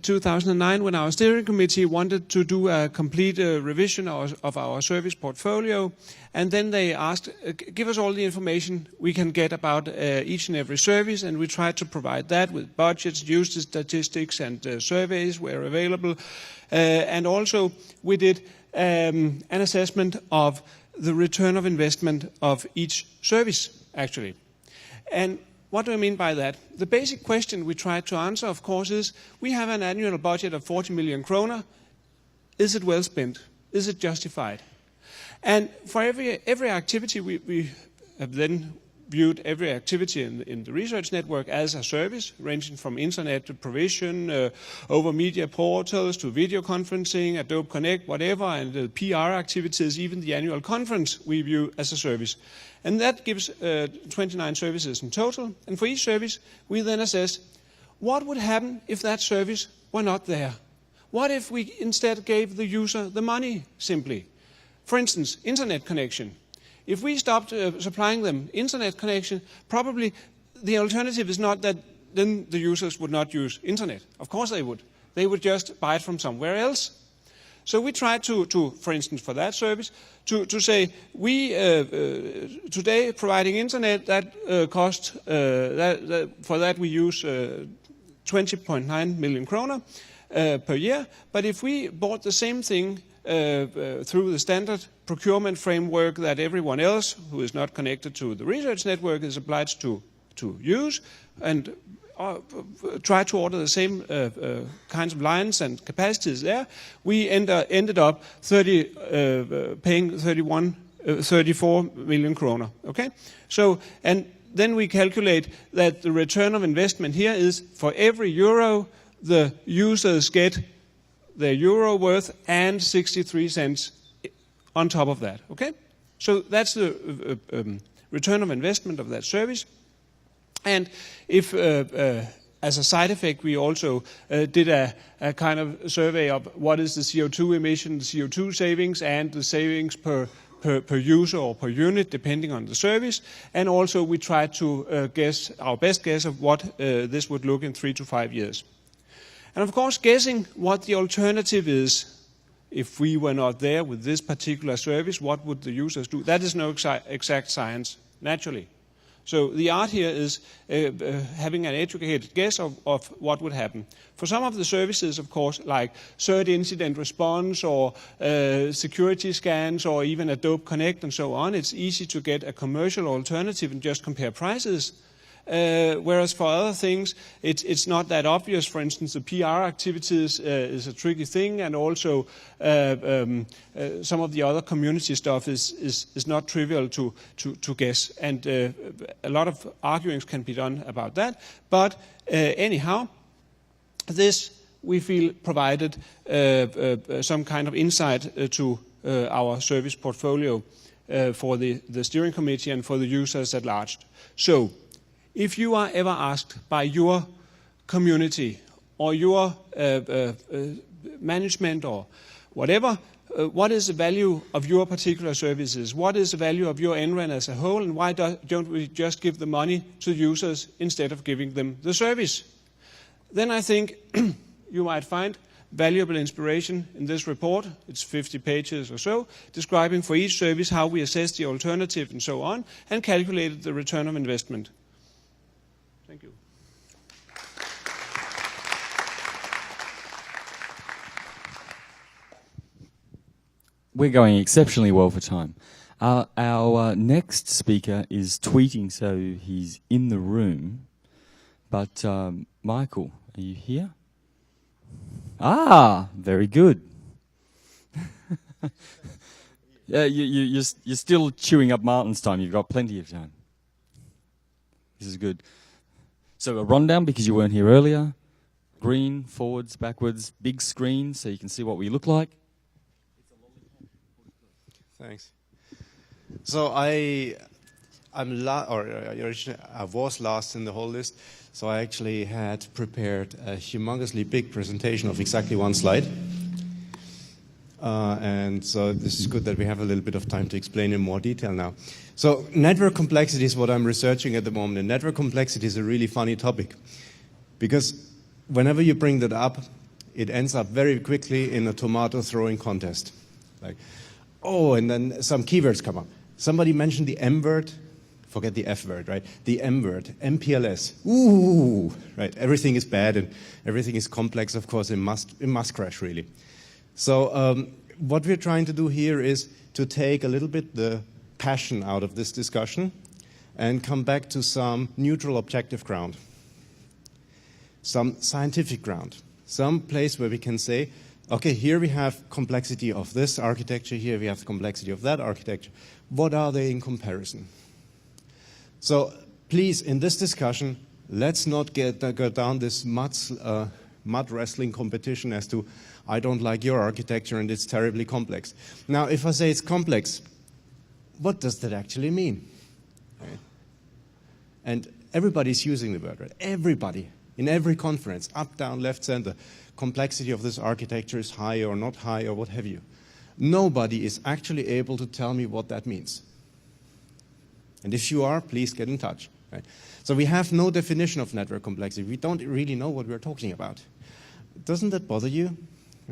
2009 when our steering committee wanted to do a complete revision of our service portfolio. And then they asked, give us all the information we can get about each and every service. And we tried to provide that with budgets, usage statistics, and surveys were available. And also we did an assessment of the return of investment of each service, actually. And what do I mean by that? The basic question we tried to answer, of course, is we have an annual budget of 40 million kroner. Is it well spent? Is it justified? And for every activity, we have then viewed every activity in the research network as a service, ranging from internet to provision, over media portals to video conferencing, Adobe Connect, whatever, and the PR activities, even the annual conference we view as a service. And that gives 29 services in total. And for each service, we then assess what would happen if that service were not there. What if we instead gave the user the money, simply? For instance, internet connection. If we stopped supplying them internet connection, probably the alternative is not that then the users would not use internet. Of course they would. They would just buy it from somewhere else. So we tried to for instance, for that service, to say, we today providing internet, that cost, for that we use 20.9 million kroner per year. But if we bought the same thing through the standard procurement framework that everyone else who is not connected to the research network is obliged to use, and try to order the same kinds of lines and capacities there, we ended up paying 34 million kroner. Okay, so and then we calculate that the return of investment here is for every euro the users get their euro worth and 63 cents on top of that. Okay, so that's the return of investment of that service. And if, as a side effect, we also did a kind of survey of what is the CO2 emission, the CO2 savings, and the savings per user or per unit, depending on the service. And also we tried to guess our best guess of what this would look in 3 to 5 years. And of course, guessing what the alternative is, if we were not there with this particular service, what would the users do? That is no exact science, naturally. So the art here is having an educated guess of what would happen. For some of the services, of course, like CERT incident response or security scans or even Adobe Connect and so on, it's easy to get a commercial alternative and just compare prices. Whereas for other things, it's not that obvious. For instance, the PR activities is a tricky thing, and also some of the other community stuff is not trivial to guess. And a lot of arguings can be done about that. But anyhow, this we feel provided some kind of insight to our service portfolio for the steering committee and for the users at large. So, if you are ever asked by your community or your management or whatever, what is the value of your particular services? What is the value of your NREN as a whole? And why don't we just give the money to users instead of giving them the service? Then I think you might find valuable inspiration in this report. It's 50 pages or so, describing for each service how we assess the alternative and so on, and calculated the return of investment. Thank you. We're going exceptionally well for time. Our next speaker is tweeting, so he's in the room. But Michael, are you here? Ah, very good. Yeah, you're still chewing up Martin's time. You've got plenty of time. This is good. So a rundown, because you weren't here earlier. Green, forwards, backwards, big screen, so you can see what we look like. Thanks. So I was last in the whole list, so I actually had prepared a humongously big presentation of exactly one slide. And so this is good that we have a little bit of time to explain in more detail now. So network complexity is what I'm researching at the moment. And network complexity is a really funny topic, because whenever you bring that up, it ends up very quickly in a tomato throwing contest. Like, oh, and then some keywords come up. Somebody mentioned the M word. Forget the F word, right? The M word, MPLS. Ooh, right? Everything is bad and everything is complex. Of course, it must crash really. So what we're trying to do here is to take a little bit the passion out of this discussion and come back to some neutral objective ground, some scientific ground, some place where we can say, okay, here we have complexity of this architecture, here we have the complexity of that architecture. What are they in comparison? So please, in this discussion, let's not go down this mud wrestling competition as to, I don't like your architecture and it's terribly complex. Now, if I say it's complex, what does that actually mean? Right? And everybody's using the word, right? Everybody, in every conference, up, down, left, center, complexity of this architecture is high or not high or what have you. Nobody is actually able to tell me what that means. And if you are, please get in touch. Right? So we have no definition of network complexity. We don't really know what we're talking about. Doesn't that bother you?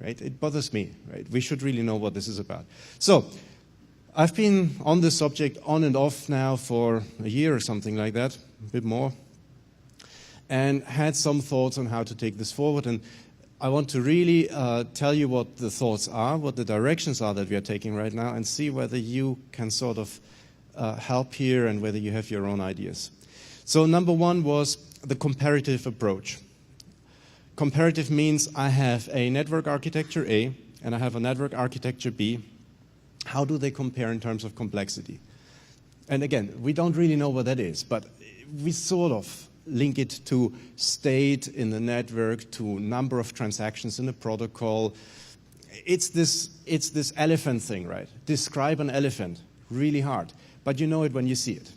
Right? It bothers me. Right? We should really know what this is about. So I've been on this subject on and off now for a year or something like that, a bit more. and had some thoughts on how to take this forward. And I want to really tell you what the thoughts are, what the directions are that we are taking right now, and see whether you can sort of help here and whether you have your own ideas. So number one was the comparative approach. Comparative means I have a network architecture A and I have a network architecture B. How do they compare in terms of complexity? And again, we don't really know what that is, but we sort of link it to state in the network, to number of transactions in the protocol. It's this elephant thing, right? Describe an elephant, really hard, but you know it when you see it.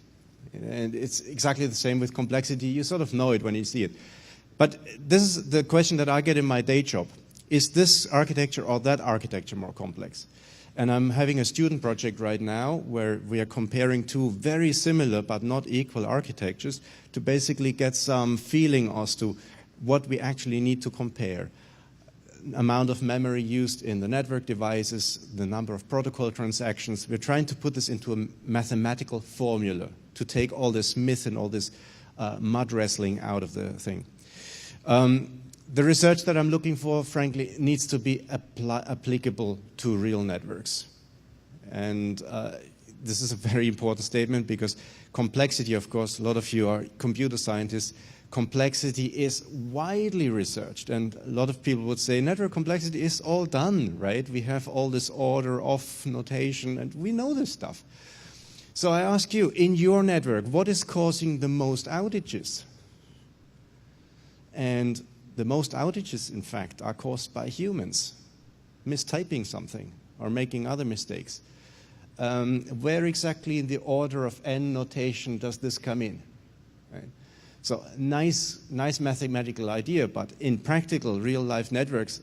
And it's exactly the same with complexity. You sort of know it when you see it. But this is the question that I get in my day job. Is this architecture or that architecture more complex? And I'm having a student project right now where we are comparing two very similar but not equal architectures to basically get some feeling as to what we actually need to compare. Amount of memory used in the network devices, the number of protocol transactions. We're trying to put this into a mathematical formula to take all this myth and all this mud wrestling out of the thing. The research that I'm looking for, frankly, needs to be applicable to real networks. And this is a very important statement because complexity, of course, a lot of you are computer scientists, complexity is widely researched. And a lot of people would say network complexity is all done, right? We have all this order of notation and we know this stuff. So I ask you, in your network, what is causing the most outages? And the most outages, in fact, are caused by humans mistyping something or making other mistakes. Where exactly in the order of n notation does this come in? Right? So nice mathematical idea, but in practical real-life networks,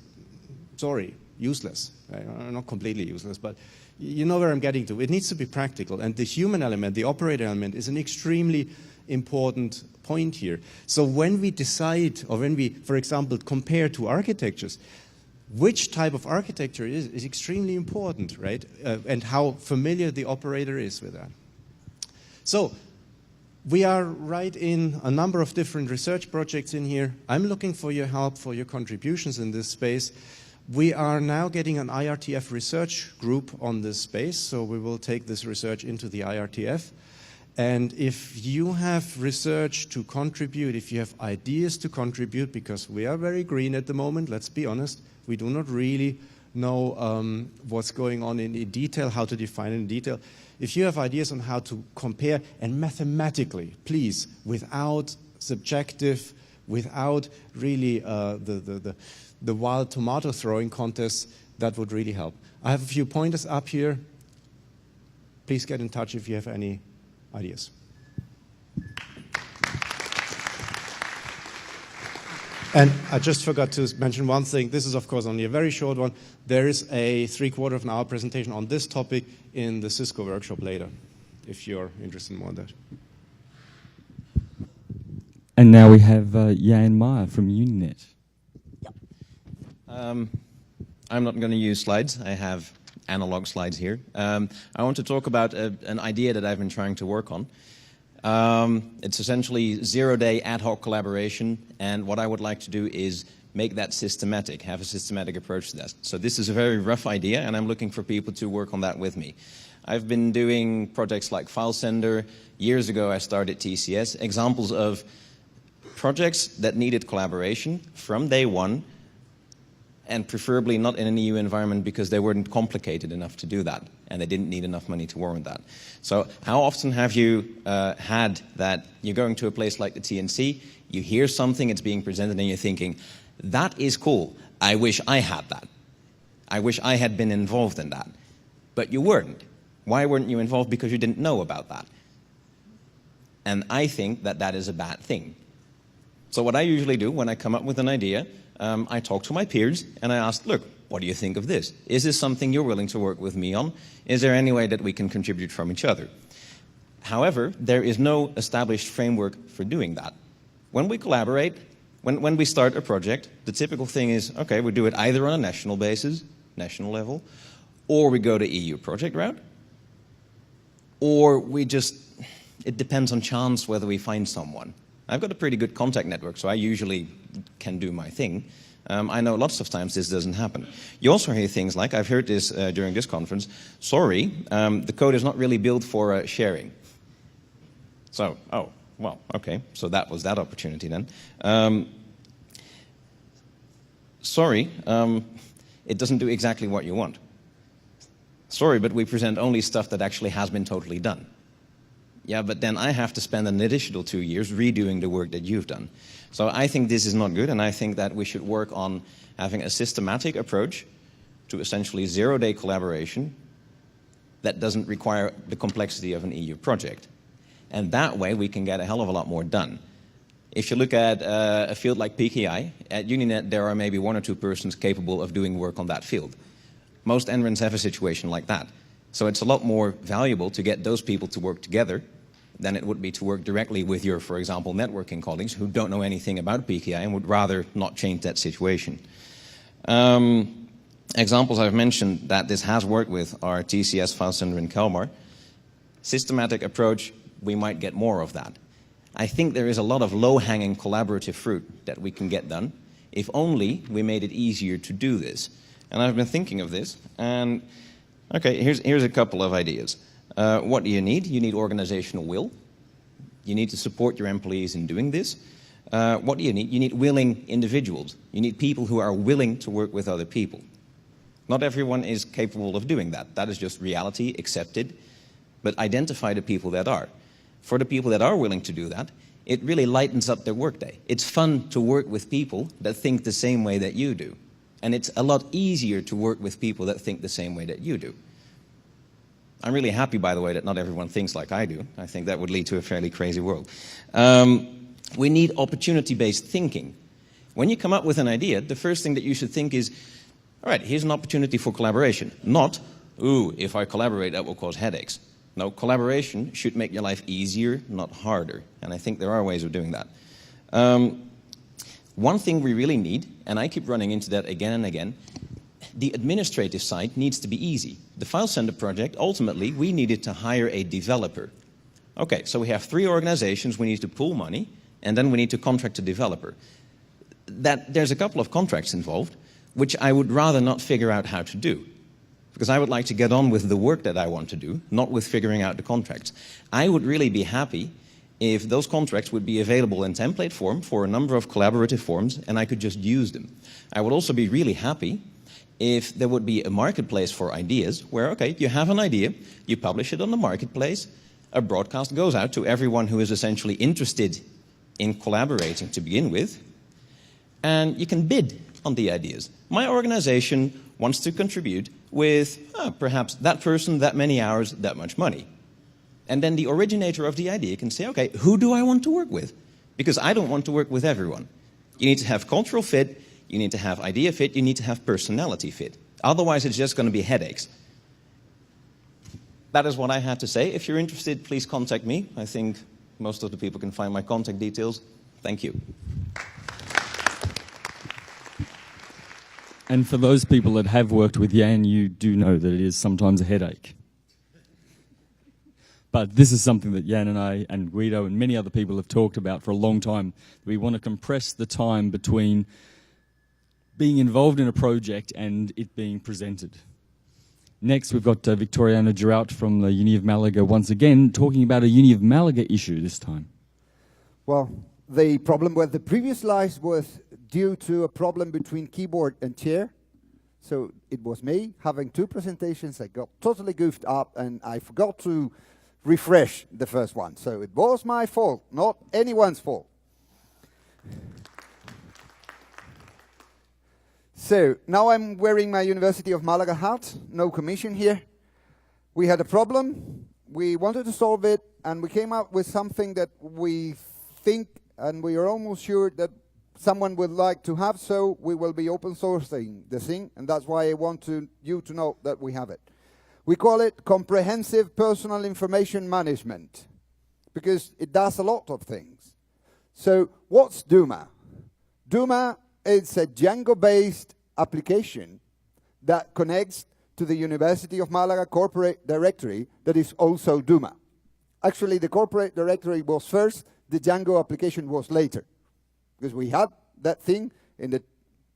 sorry, useless. Right? Not completely useless, but you know where I'm getting to. It needs to be practical, and the human element, the operator element, is an extremely important point here. So when we decide, or when we, for example, compare two architectures, which type of architecture is extremely important, right? And how familiar the operator is with that. So we are right in a number of different research projects in here. I'm looking for your help, for your contributions in this space. We are now getting an IRTF research group on this space, so we will take this research into the IRTF. And if you have research to contribute, if you have ideas to contribute, because we are very green at the moment, let's be honest, we do not really know what's going on in detail, how to define it in detail. If you have ideas on how to compare, and mathematically, please, without subjective, without really the wild tomato throwing contests, that would really help. I have a few pointers up here. Please get in touch if you have any ideas. And I just forgot to mention one thing. This is, of course, only a very short one. There is a 3/4 of an hour presentation on this topic in the Cisco workshop later, if you're interested in more in that. And now we have Jan Meyer from Uninet. I'm not going to use slides. I have analog slides here. I want to talk about an idea that I've been trying to work on. It's essentially zero-day ad hoc collaboration, and what I would like to do is make that systematic, have a systematic approach to that. So this is a very rough idea, and I'm looking for people to work on that with me. I've been doing projects like FileSender. Years ago, I started TCS. Examples of projects that needed collaboration from day one, and preferably not in an EU environment because they weren't complicated enough to do that, and they didn't need enough money to warrant that. So how often have you had that you're going to a place like the TNC, you hear something, it's being presented, and you're thinking, that is cool, I wish I had that. I wish I had been involved in that. But you weren't. Why weren't you involved? Because you didn't know about that. And I think that that is a bad thing. So what I usually do when I come up with an idea, I talk to my peers and I ask, look, what do you think of this? Is this something you're willing to work with me on? Is there any way that we can contribute from each other? However, there is no established framework for doing that. When we collaborate, when we start a project, the typical thing is, okay, we do it either on a national basis, national level, or we go the EU project route, or we just, it depends on chance whether we find someone. I've got a pretty good contact network, so I usually can do my thing. I know lots of times this doesn't happen. You also hear things like, I've heard this during this conference, sorry, the code is not really built for sharing. So, oh, well, okay, so that was that opportunity then. Sorry, it doesn't do exactly what you want. Sorry, but we present only stuff that actually has been totally done. Yeah, but then I have to spend an additional 2 years redoing the work that you've done. So I think this is not good, and I think that we should work on having a systematic approach to essentially zero-day collaboration that doesn't require the complexity of an EU project. And that way we can get a hell of a lot more done. If you look at a field like PKI, at Uninet there are maybe 1 or 2 persons capable of doing work on that field. Most NRENs have a situation like that. So it's a lot more valuable to get those people to work together than it would be to work directly with your, for example, networking colleagues who don't know anything about PKI and would rather not change that situation. Examples I've mentioned that this has worked with are TCS, FileSender, and Kalmar. Systematic approach, we might get more of that. I think there is a lot of low-hanging collaborative fruit that we can get done if only we made it easier to do this. And I've been thinking of this, and okay, here's a couple of ideas. What do you need? You need organizational will. You need to support your employees in doing this. What do you need? You need willing individuals. You need people who are willing to work with other people. Not everyone is capable of doing that. That is just reality, accepted. But identify the people that are. For the people that are willing to do that, it really lightens up their workday. It's fun to work with people that think the same way that you do. And it's a lot easier to work with people that think the same way that you do. I'm really happy, by the way, that not everyone thinks like I do. I think that would lead to a fairly crazy world. We need opportunity-based thinking. When you come up with an idea, the first thing that you should think is, all right, here's an opportunity for collaboration. Not, ooh, if I collaborate, that will cause headaches. No, collaboration should make your life easier, not harder. And I think there are ways of doing that. One thing we really need, and I keep running into that again and again, the administrative side needs to be easy. The FileSender project, ultimately, we needed to hire a developer. Okay, so we have 3 organizations, we need to pool money, and then we need to contract a developer. There's a couple of contracts involved, which I would rather not figure out how to do. Because I would like to get on with the work that I want to do, not with figuring out the contracts. I would really be happy if those contracts would be available in template form for a number of collaborative forms, and I could just use them. I would also be really happy if there would be a marketplace for ideas where, okay, you have an idea, you publish it on the marketplace, a broadcast goes out to everyone who is essentially interested in collaborating to begin with, and you can bid on the ideas. My organization wants to contribute with perhaps that person, that many hours, that much money. And then the originator of the idea can say, okay, who do I want to work with? Because I don't want to work with everyone. You need to have cultural fit, you need to have idea fit, you need to have personality fit. Otherwise, it's just going to be headaches. That is what I had to say. If you're interested, please contact me. I think most of the people can find my contact details. Thank you. And for those people that have worked with Jan, you do know that it is sometimes a headache. But this is something that Jan and I and Guido and many other people have talked about for a long time. We want to compress the time between being involved in a project and it being presented. Next, we've got Victoriano Giralt from the Uni of Malaga once again talking about a Uni of Malaga issue this time. Well, the problem with the previous slides was due to a problem between keyboard and chair. So it was me having 2 presentations. I got totally goofed up and I forgot to refresh the first one. So it was my fault, not anyone's fault. So now I'm wearing my University of Malaga hat, no commission here. We had a problem, we wanted to solve it, and we came up with something that we think and we are almost sure that someone would like to have, so we will be open sourcing the thing, and that's why I want you to know that we have it. We call it Comprehensive Personal Information Management, because it does a lot of things. So what's Duma? Duma is a Django-based application that connects to the University of Malaga corporate directory that is also Duma. Actually, the corporate directory was first, The Django application was later, because we had that thing in the,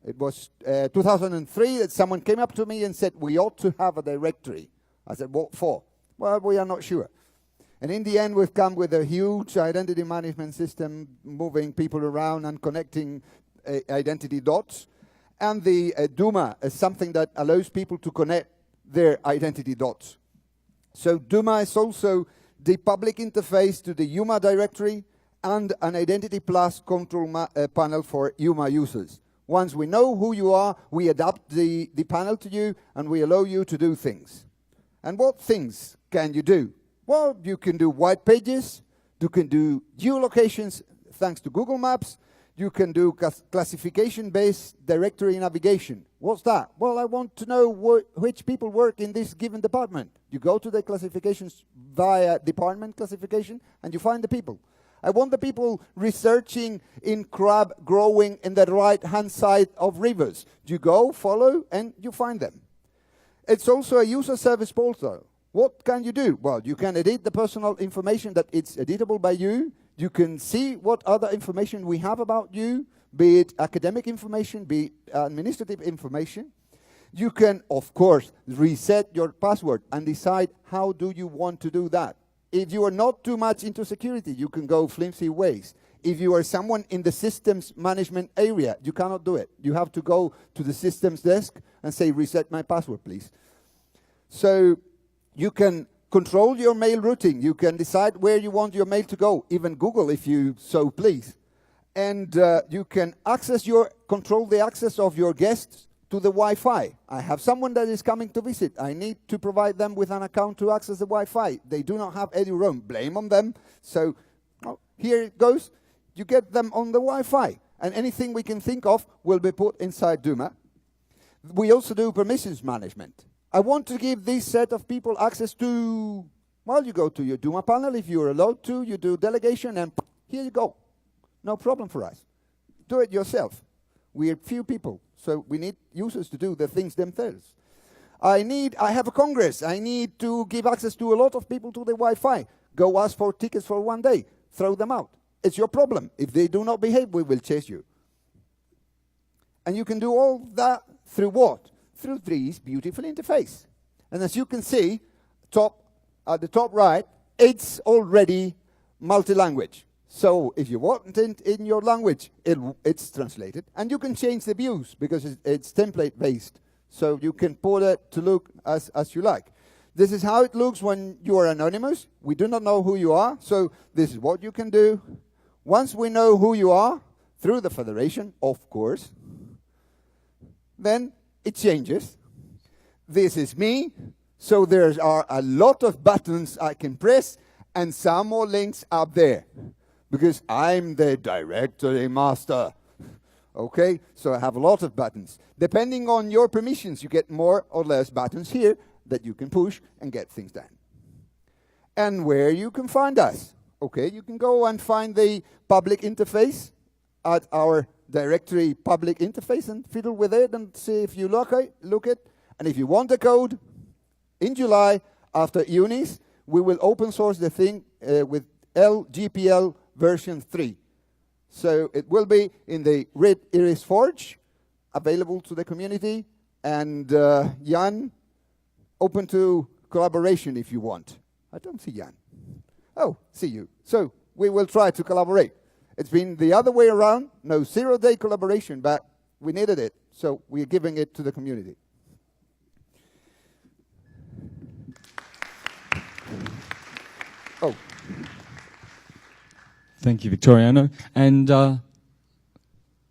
it was 2003 that someone came up to me and said, we ought to have a directory. I said, what for? Well, we are not sure. And in the end, we've come with a huge identity management system, moving people around and connecting identity dots. And the Duma is something that allows people to connect their identity dots. So Duma is also the public interface to the UMA directory and an Identity Plus control panel for UMA users. Once we know who you are, we adapt the panel to you and we allow you to do things. And what things can you do? Well, you can do white pages, you can do geolocations thanks to Google Maps, you can do classification-based directory navigation. What's that? Well, I want to know which people work in this given department. You go to the classifications via department classification and you find the people. I want the people researching in crab growing in the right-hand side of rivers. You go, follow, and you find them. It's also a user service portal. What can you do? Well, you can edit the personal information that it's editable by you. You can see what other information we have about you, be it academic information, be it administrative information. You can, of course, reset your password and decide how do you want to do that. If you are not too much into security, you can go flimsy ways. If you are someone in the systems management area, you cannot do it. You have to go to the systems desk and say, reset my password, please. So you can control your mail routing. You can decide where you want your mail to go, even Google if you so please. And you can control the access of your guests to the Wi-Fi. I have someone that is coming to visit. I need to provide them with an account to access the Wi-Fi. They do not have edu-roam. Blame on them. So here it goes. You get them on the Wi-Fi. And anything we can think of will be put inside Duma. We also do permissions management. I want to give this set of people access to, well, you go to your Duma panel. If you're allowed to, you do delegation, and here you go. No problem for us. Do it yourself. We're few people, so we need users to do the things themselves. I have a congress. I need to give access to a lot of people to the Wi-Fi. Go ask for tickets for one day. Throw them out. It's your problem. If they do not behave, we will chase you. And you can do all that through what? Through this beautiful interface. And as you can see, at the top right, it's already multi-language. So if you want it in your language, it's translated. And you can change the views because it's template-based. So you can put it to look as you like. This is how it looks when you are anonymous. We do not know who you are, so this is what you can do. Once we know who you are, through the federation, of course, then it changes. This is me, so there are a lot of buttons I can press and some more links up there because I'm the directory master. Okay, so I have a lot of buttons. Depending on your permissions, you get more or less buttons here that you can push and get things done. And where you can find us. Okay, you can go and find the public interface at our directory public interface and fiddle with it and see if you look it. And if you want the code, in July, after Unis, we will open source the thing with LGPL version 3. So it will be in the Red Iris Forge, available to the community, and Jan, open to collaboration if you want. I don't see Jan. Oh, see you. So we will try to collaborate. It's been the other way around, no zero-day collaboration, but we needed it, so we're giving it to the community. Oh. Thank you, Victoriano. And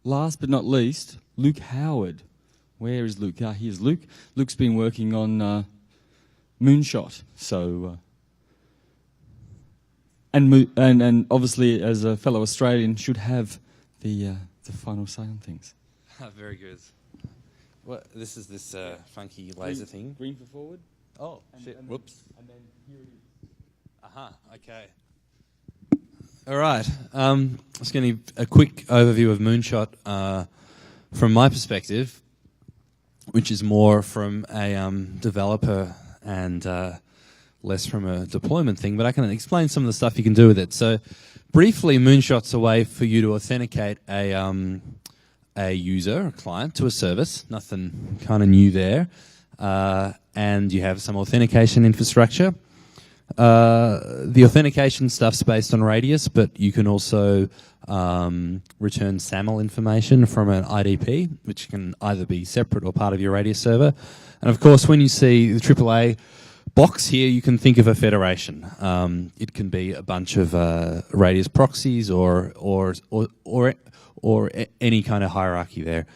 last but not least, Luke Howard. Where is Luke? Here's Luke. Luke's been working on Moonshot, so... And obviously, as a fellow Australian, should have the final say on things. Very good. Well, this is this funky laser thing. Green for forward. Oh, shit. Whoops. And then here it is. Aha, okay. All right. I'm just going to give a quick overview of Moonshot from my perspective, which is more from a developer and less from a deployment thing, but I can explain some of the stuff you can do with it. So briefly, Moonshot's a way for you to authenticate a user, a client, to a service. Nothing kind of new there. And you have some authentication infrastructure. The authentication stuff's based on radius, but you can also return SAML information from an IDP, which can either be separate or part of your radius server. And of course, when you see the AAA box here, you can think of a federation. It can be a bunch of radius proxies or any kind of hierarchy there.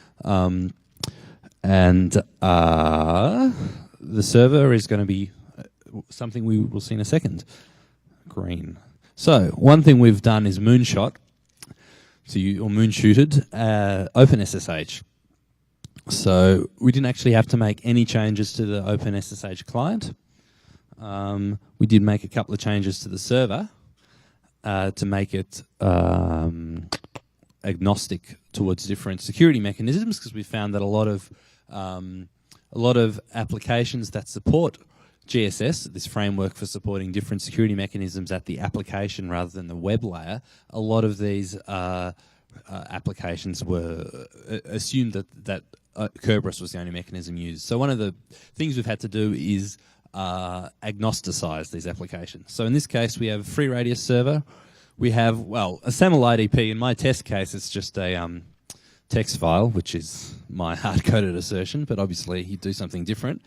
The server is going to be something we will see in a second. Green. So one thing we've done is moonshot, or moonshooted OpenSSH. So we didn't actually have to make any changes to the OpenSSH client. We did make a couple of changes to the server to make it agnostic towards different security mechanisms, because we found that a lot of applications that support GSS, this framework for supporting different security mechanisms at the application rather than the web layer, a lot of these applications were assumed that Kerberos was the only mechanism used. So one of the things we've had to do is agnosticize these applications. So in this case, we have a free radius server. We have, a SAML IDP. In my test case, it's just a text file, which is my hard-coded assertion, but obviously you do something different.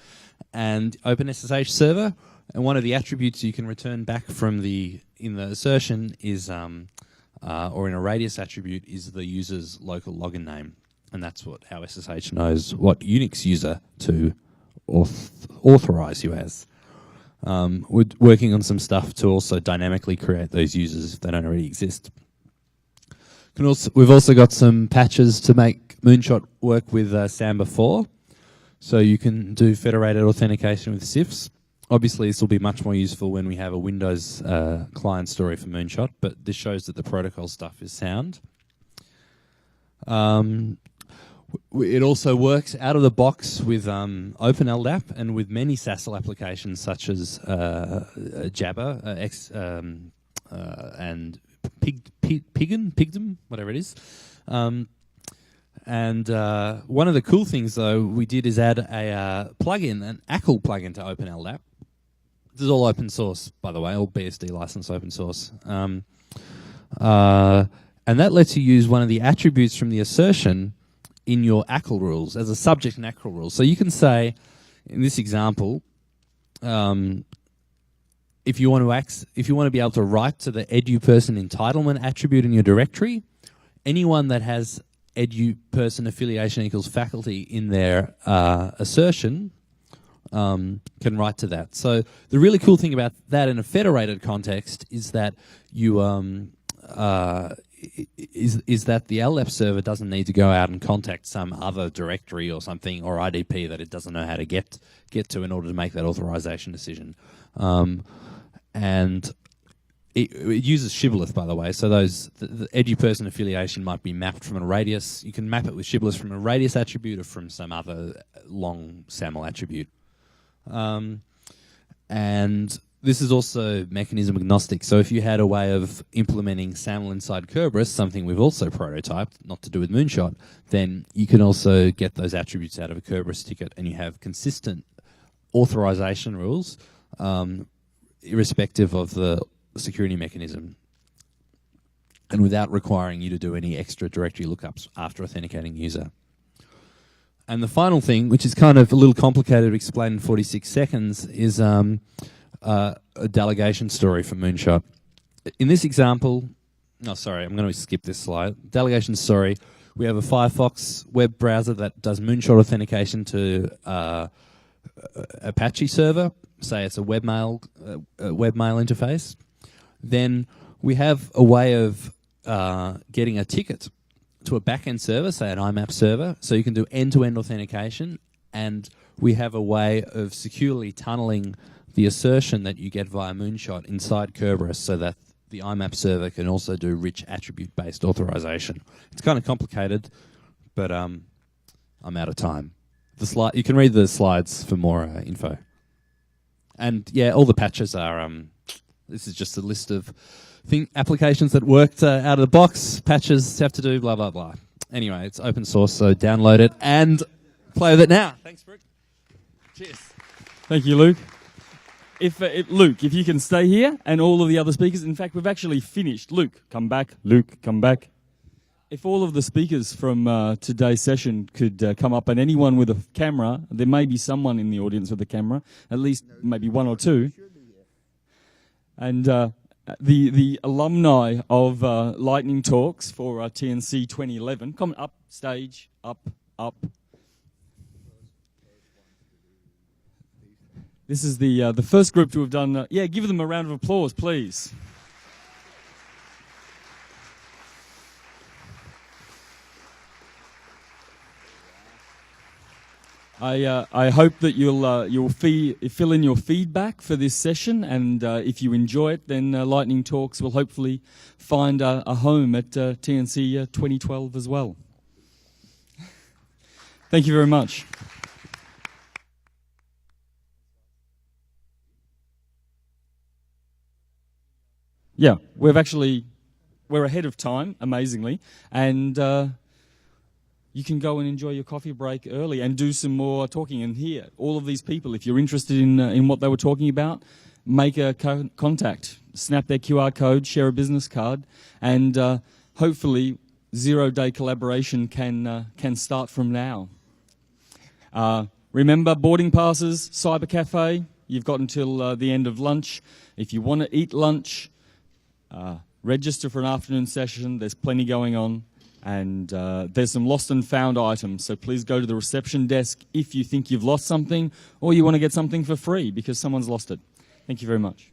And OpenSSH server, and one of the attributes you can return back from in the assertion is, or in a radius attribute, is the user's local login name. And that's how SSH knows what Unix user to authorize you as. We're working on some stuff to also dynamically create those users if they don't already exist. We've also got some patches to make Moonshot work with Samba 4. So you can do federated authentication with CIFS. Obviously, this will be much more useful when we have a Windows client story for Moonshot, but this shows that the protocol stuff is sound. It also works out of the box with OpenLDAP and with many SASL applications such as Jabber and Pigdom, whatever it is. And one of the cool things, though, we did is add a plugin, an ACL plugin to OpenLDAP. This is all open source, by the way, all BSD license open source. And that lets you use one of the attributes from the assertion in your ACL rules as a subject in ACL rules. So you can say, in this example, if you want to be able to write to the eduperson entitlement attribute in your directory, anyone that has eduperson affiliation equals faculty in their assertion can write to that. So the really cool thing about that in a federated context is that you is that the LDAP server doesn't need to go out and contact some other directory or something or IDP that it doesn't know how to get to in order to make that authorization decision. And it uses shibboleth, by the way. So the eduperson affiliation might be mapped from a radius. You can map it with shibboleth from a radius attribute or from some other long SAML attribute. And this is also mechanism agnostic. So if you had a way of implementing SAML inside Kerberos, something we've also prototyped, not to do with Moonshot, then you can also get those attributes out of a Kerberos ticket and you have consistent authorization rules, irrespective of the security mechanism, and without requiring you to do any extra directory lookups after authenticating user. And the final thing, which is kind of a little complicated to explain in 46 seconds, is a delegation story for Moonshot. In this example, I'm going to skip this slide. Delegation story, we have a Firefox web browser that does Moonshot authentication to Apache server. Say it's a webmail interface. Then we have a way of getting a ticket to a backend server, say an IMAP server, so you can do end-to-end authentication, and we have a way of securely tunneling the assertion that you get via Moonshot inside Kerberos so that the IMAP server can also do rich attribute-based authorization. It's kind of complicated, but I'm out of time. You can read the slides for more info. And yeah, all the patches are, this is just a list of applications that worked out of the box, patches have to do, blah, blah, blah. Anyway, it's open source, so download it and play with it now. Thanks, Brooke. Cheers. Thank you, Luke. Luke, if you can stay here, and all of the other speakers, in fact, we've actually finished. Luke, come back. Luke, come back. If all of the speakers from today's session could come up, and anyone with a camera, there may be someone in the audience with a camera, at least maybe one or two. And the alumni of Lightning Talks for TNC 2011, come up, stage, up. This is the first group to have done, yeah, give them a round of applause, please. I hope that you'll fill in your feedback for this session, and if you enjoy it, then Lightning Talks will hopefully find a home at TNC 2012 as well. Thank you very much. Yeah, we're ahead of time, amazingly, and you can go and enjoy your coffee break early and do some more talking. And here, all of these people, if you're interested in what they were talking about, make a contact, snap their QR code, share a business card, and hopefully zero-day collaboration can start from now. Remember, boarding passes, cyber cafe, you've got until the end of lunch. If you want to eat lunch, register for an afternoon session. There's plenty going on. And there's some lost and found items, so please go to the reception desk if you think you've lost something or you want to get something for free because someone's lost it. Thank you very much.